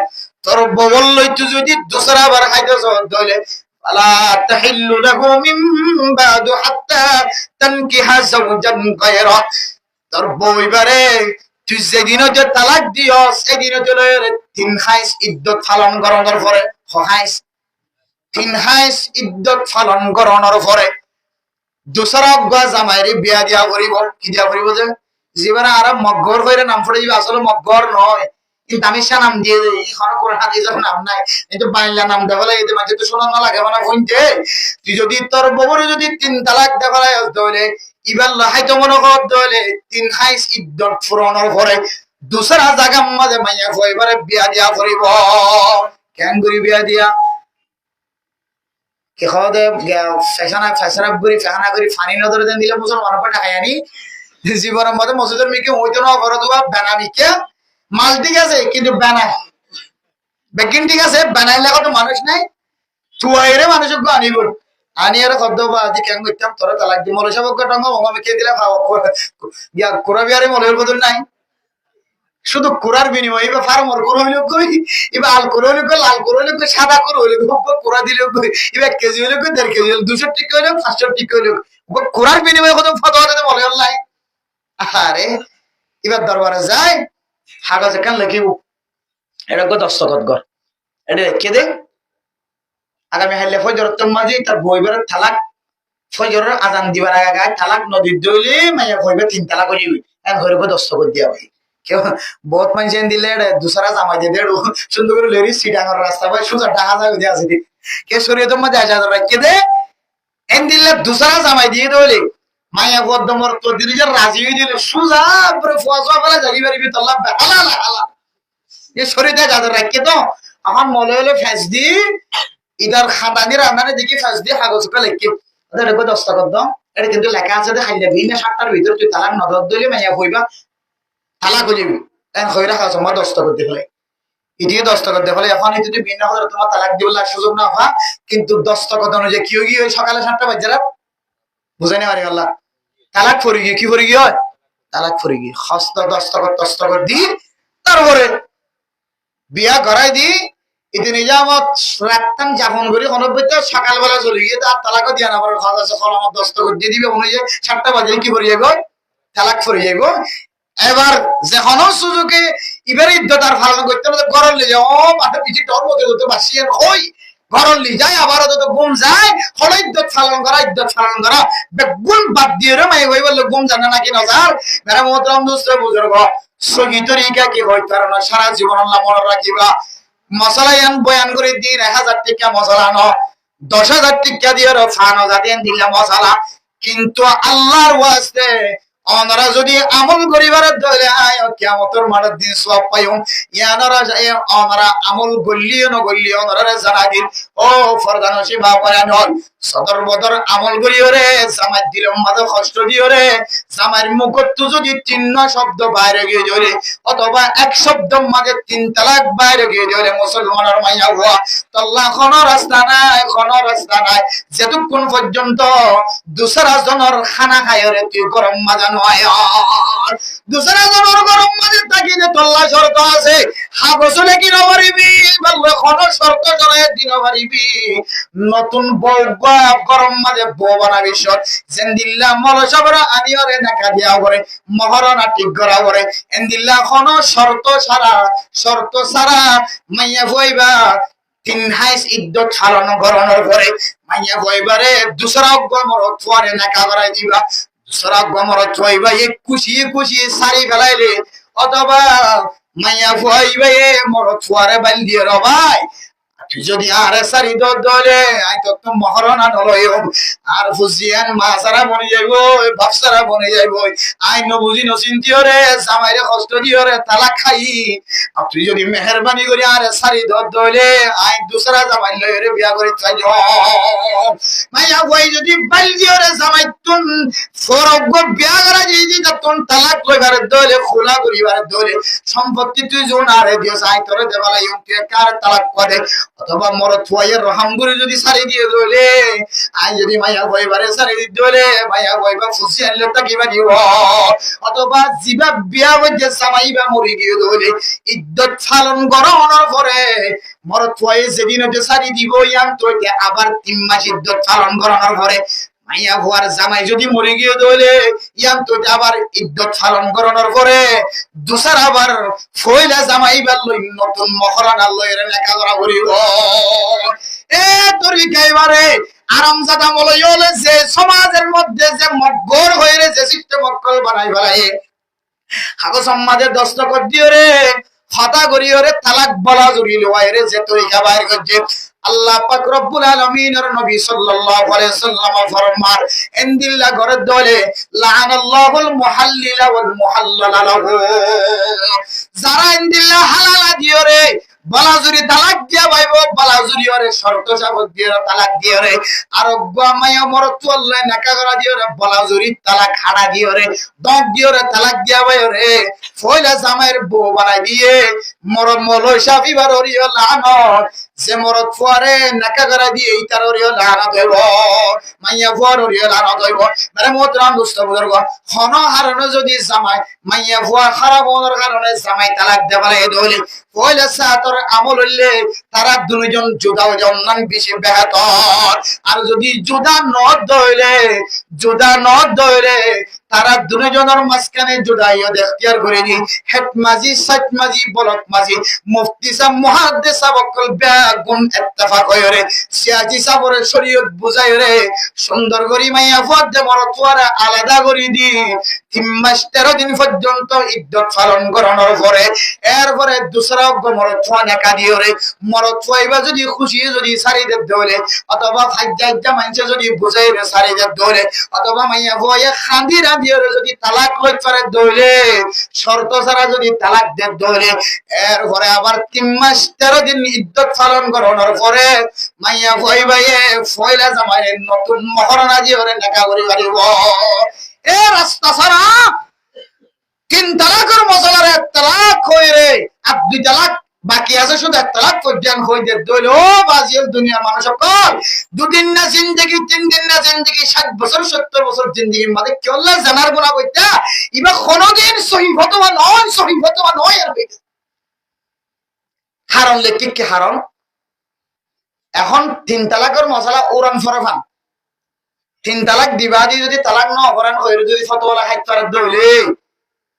তোর ববল লইতে যদি দোসরা বার খাইতেছ দইলে ফালা তাহিল্লু লাহু মিন বাদু হাত্তা তানকিহা যাওজান গায়রা। তোর বইবারে তুই যেদিন যে তালাক দিও সেদিন চলে 3 হাইস ইদ্দত পালন করানোর পরে হাইস 3 হাইস ইদ্দত পালন করানোর পরে দোসরা গা জামাইরে বিয়া দিয়া করিব। কি দিয়া করিব যে জীবনে আর মগর কইরে নাম পড়ে যাবে, আসলে মগর নয়, কিন্তু আমি সে নাম দিয়ে দেই। এখন কোরআন হাদিসের নাম নাই, কিন্তু বাংলা নাম দেওয়া লাগে, মাঝে তো শোনা না লাগে মানে কইতে। তুই যদি তোর বউরে যদি 3 তালাক দেওয়া লাগে তাহলে ইবার লাহাইতো মনে কর তাহলে 3 হাইস ইদ্দত ফুরানোর পরে দোসরা জায়গা মাঝে মাইয়া কইবারে বিয়া দিয়া করিব। কেন করি বিয়া দিয়া? কে খাওয়াতে ফ্যাশনা ফ্যাশনা করি ফ্যাশনা করি ফানি নজরে দেন দিলে মুসলমানের পর টাকা আনি জীবনের মধ্যে মসজিদের মিকে হইতো না বড় দুয়া বেনামিকে মাল ঠিক আছে কিন্তু বেনায় বেকিন ঠিক আছে বেনাইলে কত মানুষ নাই তুয়াইরে মানুষ আনিব আনি আর শব্দ বা আজি কেন করতাম তোরা তালাক দি মলে সবকে টঙ্গ আমি কে দিলে খাওয়া ইয়া কোরা বিয়ারে মলের বদল নাই, শুধু কোরার বিনিময় এবার ফার্মার কোরা হইলে কই, এবার আল কোরা হইলে কই, লাল কোরা হইলে কই, সাদা কোরা হইলে কোরা দিলে কই, এবার 1 কেজি হইলে কই, 1.5 কেজি হইলে 200 টাকা হইলে 500 টাকা হইলে কোরার বিনিময়ে কত ফতোয়া দিতে মলে নাই। আরে এবার দরবারে যায় কাগজে কান লিখিব এটা কত দস্তখত কর এটা রেখে দে। আগামী হাইলে ফজর মাঝে তার বইবার তালাক ফজরের আজান দিবার আগে গায়ে তালাক নদীর দইলে মাইয়া বইবে 3 তালাক হইবে এক ঘরে দস্তখত দিয়া ভাই। কেউ বহুত মানুষ দিলে দুসরা জামাই দিয়ে দেড় সুন্দর করে লেরি সিটাঙ্গর রাস্তা ভাই সুন্দর টাকা যাবে দিয়ে আসি কে শরীয়ত মাঝে আসা রাখে দে এন দিলে দুসরা জামাই দিয়ে দইলে মাইয়া গদ্দমর তো দিলে রাজি হয়ে দিলে সুজা পরে ফুয়াজা ফেলে জাগি পারিবি তল্লা হালা হালা এ শরীয়তে যাদের রাখে তো আমার মনে হলো ফেস দি ইদার খাদানি রান্নানে দেখি ফেস দি কাগজ পে লেখে ওদের রেখে দস্তখত দাও। এটা কিন্তু লেখা আছে যে খাইলে ভিন্ন 7টার ভিতরে তুই তালাক নজর দিলে মাইয়া হইবা তালাক হয়ে যাবি এখন হয়ে রাখা তোমার দস্তখত দেখলে এদিকে দস্তখত দেখলে এখন এই যদি ভিন্ন হলে তোমার তালাক দিবলার সুযোগ না হওয়া, কিন্তু দস্তখত অনুযায়ী কি গিয়ে ওই সকালে 7টা বাজে রাত বুঝাই না পারি আল্লাহ তালাক ফরি গিয়ে কি ফরি গিয়ে হয় তালাক ফরি গিয়ে হস্ত দস্তখত দি তারপরে বিয়া করাই দি ইতি নিজামত রাতটান যাপন করি হনব্বইতে সকালবেলা চলে গিয়ে তার তালাকও দিয়া না পারে খাওয়া আছে কলমত দস্তখত দিয়ে দিবে অনুযায়ী 7টা বাজে কি ফরি যাইব তালাক ফরি যাইব। এবার যখন সুযোগে এবার ইদ্যত আর পালন করতে হবে ঘরের লি যায় ও মাথা পিছিয়ে ডর মতো হতে বাসিয়ে হই ঘরের লি যায় আবার তো গুম যায় হলো ইদ্যত পালন করা বেগুন বাদ দিয়ে রে মাই হই বললে গুম জানে নাকি নজার মেরা মোহতরম দোস্ত বুজুর্গ সহি তরিকা কি হইতে পারে না সারা জীবন আল্লাহ মনে রাখিবা। মশলা ইয়ান বয়ান করে দিন 1000 টাকা মশলা ন 10,000 টাকা দিয়ে ফানো জাতেন দিলে মশলা, কিন্তু আল্লাহর ওয়াস্তে অনরা যদি আমল করিবার দলে আয় কিয়ামতের মাঠের দিন সওয়াব পাইও ইয়ানরা যায় অনরা আমল গল্লিও না গল্লিও অনরা জানা দিন ও ফরদানসি বাপায়ান হল সদর বদর আমল করিও রে জামাই দিলম মাঝে কষ্ট দিও রে জামাইর মুখত যদি 3 শব্দ বাইরে গিয়ে জোরে অথবা 1 শব্দ মাঝে 3 তালাক বাইরে গিয়ে জোরে মুসলমানের মাইয়া হওয়া তল্লা কোনো রাস্তা নাই যেতক্ষণ পর্যন্ত দুসরা জনের খানা খায় রে তুই গরম মাজা নয় দুসরা জনের গরম মাজা থাকি যে তল্লা শর্ত আছে হাগসলে কি নবরিবি বলবে কোনো শর্ত জনে দিন পারিবি নতুন বউ গরম মাঝে বউ বানাবি সব জেন্দিল্লা মল সবরা আনিয়রে নাকা দিয়া করে মহরনা ঠিক করা করে এন্দিল্লা কোনো শর্ত ছাড়া মাইয়া হইবা 3 হাইস ইদ্যত ছাড়ানো গরনের পরে মাইয়া হইবারে দুসরা গমর তোয়ারে নাকা করাই দিবা দুসরা গমর তোইবা 21 সারি ফেলাইলে অথবা মাইয়া হইবা মর তোয়ারে বাইল দিয়ে র ভাই যদি আর সারি দলে আই তো মহরনা নলয় আর ফুজিয়ান মাছারা বনে যাইব বাপসারা বনে যাইব আই নবুজি নচিন্তিও রে জামাইরে কষ্ট দিও রে তালাক খাই আপনি যদি মেহেরবানি করি আর সারি দলে আই দুসরা জামাই লয় রে বিয়া করে চাই মাইয়া কই যদি বাইল দিও রে জামাই তুন ফরগ বিয়া করা যদি তুন তালাক লইবার দলে খোলা করিবার দলে সম্পত্তি তুই জন আরে দিও চাই তোরে দেবালা ইউকে কার তালাক করে অথবা মরদ ফুয়াইয়ের রহামগুরি যদি সারি দিয়ে দইলে আই যদি মাইয়া বইবারে সারি দিয়ে দইলে মাইয়া বইবা ফুসি আনলে তাকিবা দিব অথবা জিবা বিয়া বইতে সামাইবা মরি গিয়ে দইলে ইদ্যত পালন করানোর পরে মরদ ফুয়াইয়ে যেদিন হতে সারি দিব ইয়াম তো আবার 3 মাস ইদ্যত পালন করানোর পরে মাইয়া ভুয়ার জামাই যদি মরে গিয়ে দইলে ইয়াম তো আবার ইদ্যত পালন করানোর পরে দুসার আবার ফইলা জামাই বাল্লই নতুন মহরণ আল্লাহ এর লেখা করা করিব এ তরিকা এবারে আরামজাদা বলে হলে যে সমাজের মধ্যে যে মকবর হয়ে যে সিস্টেম মক্কল বানাই ফেলাই হাগো সমাজের দস্তখত দিও রে ফাতা করিও রে তালাক বলা জুড়ি লওয়াই রে যে তরিকা বাইর করছে আল্লাহ পাক রব্বুল আলামিনের নবী সাল্লাল্লাহু আলাইহি সাল্লাম ফরমান ইনদিল্লা ঘরের দলে লানাল্লাহুল মুহাল্লিলা ওয়াল মুহাল্লালা লাহু যারা ইনদিল্লা হালালা দিও রে বালাজুরি তালাক দিয়া ভাইবো বালাজুরি ওরে শর্ত সাবত দিয়া তালাক দিও রে আর গোমায়া মরত আল্লাহ নাকা করা দিও রে বালাজুরি তালাক হাড়া দিও রে দক দিও রে তালাক দিয়া ভাইও রে ফয়লা জামাইয়ের বউ বানাই দিয়ে মরম মলয় শাফি বার ওরিও লানত যে মরত ফুয়ারে নাকা করা দিয়ে ইতার ওরিও লানত হইব মাইয়া ফুয়ার ওরিও লানত হইব মানে মোহতরাম দোস্ত বুজুর্গ খন হারানো যদি জামাই মাইয়া ফুয়া খারাপ হওয়ার কারণে জামাই তালাক দেবালে দইলে ফয়লা সাতর আমল হইলে তারা দুইজন জুদা জন্নান বেশি বেহতর আর যদি জুদা নদ হইলে তারা দুইজনের মাঝখানে জুদাইও এখতিয়ার করে নি হেড মাঝি সাত মাঝি বলক মাঝি মুফতি সাহেব মুহাদ্দিস সাহেব বকল বেগুন ইত্তেফাক হইরে সিয়াজি সাহেবের শরীয়ত বুঝাই রে সুন্দর করি মাইয়া ফদ মরত ওয়ারা আলাদা করে দি 3 মাস 13 দিন পর্যন্ত ইদ্যত পালন করানোর পরে এরপরে দুসরা মরত ওয়া নাকা দিও রে মরত ওয়াইবা যদি খুশি যদি সারি দে দলে অথবা ফাজ্জা মানছে যদি বুঝাই রে সারি দে দলে অথবা মাইয়া ফয়া খান্দিরা দিও রে যদি তালাক হই পারে দলে শর্ত ছাড়া যদি তালাক দে দলে এরপরে আবার 3 মাস 13 দিন ইদ্যত পালন করানোর পরে মাইয়া ফয়বায়ে ফয়লা জামাইয়ের নতুন মহরনা দিও রে নাকা করি পারিব এ রাস্তা ছাড়া 3 তালাকের মশলারে তালাক হই রে আর 2 তালাক বাকি আছে শুধু 1 তালাক পর্যন্ত হই দে দইল ও বাজিল দুনিয়ার মানুষ সকল 2 দিন না জিন্দেগি 3 দিন না জিন্দেগি 60 বছর 70 বছর জিন্দেগির মধ্যে কি আল্লাহ জানার গুনাহ কইতা ইবা কোনদিন সহিহ ফতোয়া নয় আর হারাম লেখি কি হারাম এখন 3 তালাকের মশলা ওরান ফরফান 3 তালাক দিবাদি যদি তালাক ন অপরান হইরে যদি ফতোয়া হাইত পারে দইলে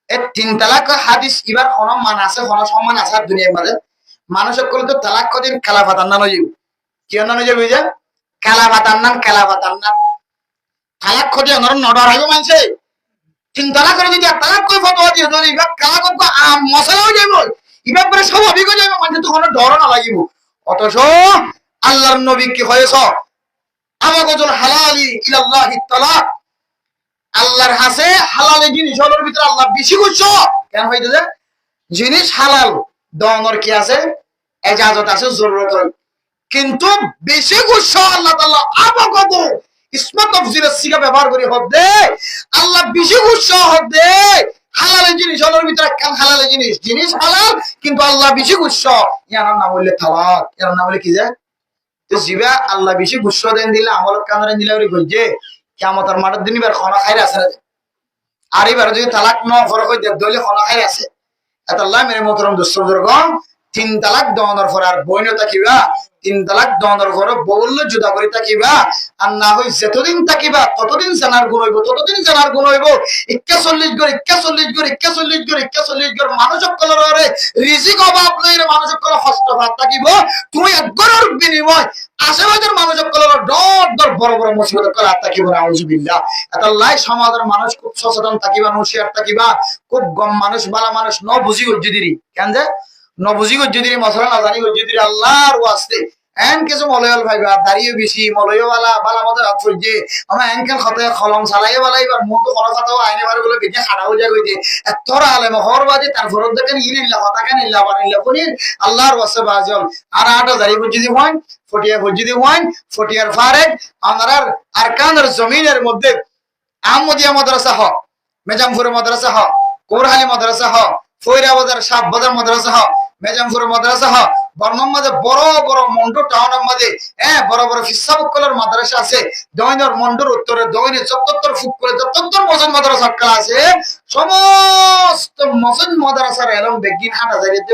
এ 3 তালাক হাদিস ইবার কোন মান আছে কোন সম্মান আছে দুনিয়ার মধ্যে মানুষ সকল তো তালাক কদিন কালাফাতান না নজিব কি না নজিব বুঝা কালাফাতান না তালাক কদি অনর নডর হইব মানছে 3 তালাক করে যদি তালাক কই ফতোয়া দিও দলি ইবা কালাক কো মশলা হই যাইব ইবা পরে স্বাভাবিক হই যাইব মানে তো কোন ডর না লাগিব অথচ আল্লাহর নবী কি হয়েছ আমাগজুল হালালি ইলাল্লাহি তালাক আল্লাহর হাসে হালাল জিনিসের ভিতরে আল্লাহ বেশি খুশি কেন হইতেছে জিনিস হালাল দনর কি আছে ইজাজত আছে জরুরত কিন্তু বেশি খুশি আল্লাহ তাআলা আমাগজ ইসমত তফসিরের সিগা ব্যবহার করি হবে আল্লাহ বেশি খুশি হবে হালাল জিনিসের ভিতরে কেন হালাল জিনিস হালাল কিন্তু আল্লাহ বেশি খুশি ইয়ার নাম হইলে তালাক ইয়ার নাম হইলে কি যায় তো জিবা আল্লাহ বেশি খুশি দেন দিলে আমল কামরে দিলে ওই গজে কিয়ামতের মাঠের দিন এবার খানা খাইরা আছে আর এবার যদি তালাক ন ফরক হই দে দলে খানা খাই আছে এত আল্লাহ মেরে মোহতরম দোস্ত বুজুর্গ 3 তালাক দেওয়ানোর পর আর বইনো তাকিবা 3 তালাক দেওয়ানোর পর বউল জুদা করে তাকিবা আর না হই যতদিন তাকিবা ততদিন জানার গুণ হইব 41 গর মানুষ কলরে রিজিক অভাব লইরে মানুষ কল হস্ত ভাত তাকিব তুই একগরের বিনিময় আশেপাশের মানুষ কলর ডর বড় বড় মুসিবত কলা তাকিব আউযুবিল্লাহ এত আল্লাহ সমাজের মানুষ খুব সচেতন তাকিবা হুঁশিয়ার তাকিবা খুব গম মানুষ বালা মানুষ ন বুঝি উজ্জুদিরি কেন যে নবুজি গজ্জুদিরি মশলা না জানি গজ্জুদিরি আল্লাহর ওয়াস্তে এন কিছু মলয়ল ভাইবা দাঁড়িয়ে বেশি মলয়ওয়ালা বালা মতো রাত ফুলছে আমার এনকেল খতে খলম চালাইয়ে বালা এবার মন তো কোনো কথাও আইনে বারে বলে বেঁচে খাড়া হয়ে যায় কইতে এতরা আলেম হর বাদে তার ফরদ দেখেন ইনিল্লা হতাকে নিল্লা বানিল্লা পনির আল্লাহর ওয়াস্তে বাজল আর আটা দাঁড়ি গজ্জুদি হন ফটিয়া গজ্জুদি হন ফটিয়ার ফারেক আমরার আরকানের জমিনের মধ্যে আহমদিয়া মাদ্রাসা হ মেজামপুর মাদ্রাসা হ কোরহালি মাদ্রাসা হ ফয়রা বাজার শাহ বাজার মাদ্রাসা হ মেজামপুর মাদ্রাসা হ বর্মার মাঝে বড় বড় মন্ডু টাউনের মাঝে বড় বড় ফিসাবুকলের মাদ্রাসা আছে দৈনর মন্ডুর উত্তরে দৈনে 74 ফুট করে 74 মসজিদ মাদ্রাসা আছে সমস্ত মসজিদ মাদ্রাসার এলম বেগিন 8000 এর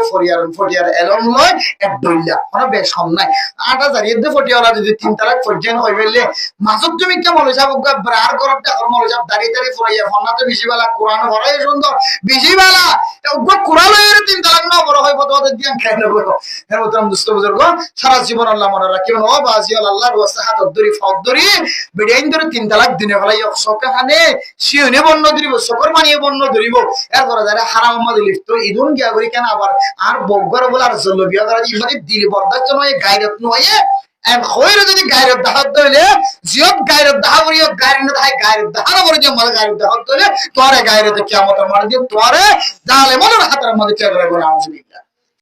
ফটিয়ার এলম লয় এক দইলা মানে বেশ কম নাই 8000 এর ফটিয়ালা যদি 3 তালাক পর্যন্ত হই বললে মাসুদ তুমি কেমন হইছাব ব্রার করতে কর্ম হইছাব দাঁড়িয়ে দাঁড়িয়ে ফুরাইয়া ফন্না তো বেশি বেলা কোরআন ভরাই সুন্দর বেশি বেলা কোরআন এর 3 তালাক না বড় হয় পদে দিয়ে খাই নেব এর মতন দুষ্ট বুজুর্গ সারা জীবন আল্লাহ মনে রাখিও ও বাজি আল্লাহর ওয়াসাহাত দরি ফদরি বিডাইন ধরে 3 তালাক দিনে ফলাই সকা খানে শিওনে বন্য ধরিব সকর মানিয়ে বন্য ধরিব এরপরে যারা হারাম মধ্যে লিপ্ত ইদুন গিয়া করি কেন আবার আর বগর বলে আর জল বিয়া করা ইহাদি দিল বরদাস্ত নয় গায়রত নয় এন্ড হইরে যদি গায়রত দাহাত দইলে জিয়ত গায়রত দাহা করিও গায়রত দাহাই গায়রত দাহার পরে যে মাল গায়রত দাহাত দইলে তোরে গায়রতে কিয়ামতের মার দিয়ে তোরে জালে মনের হাতের মধ্যে চেগরে করে আউযুবিল্লাহ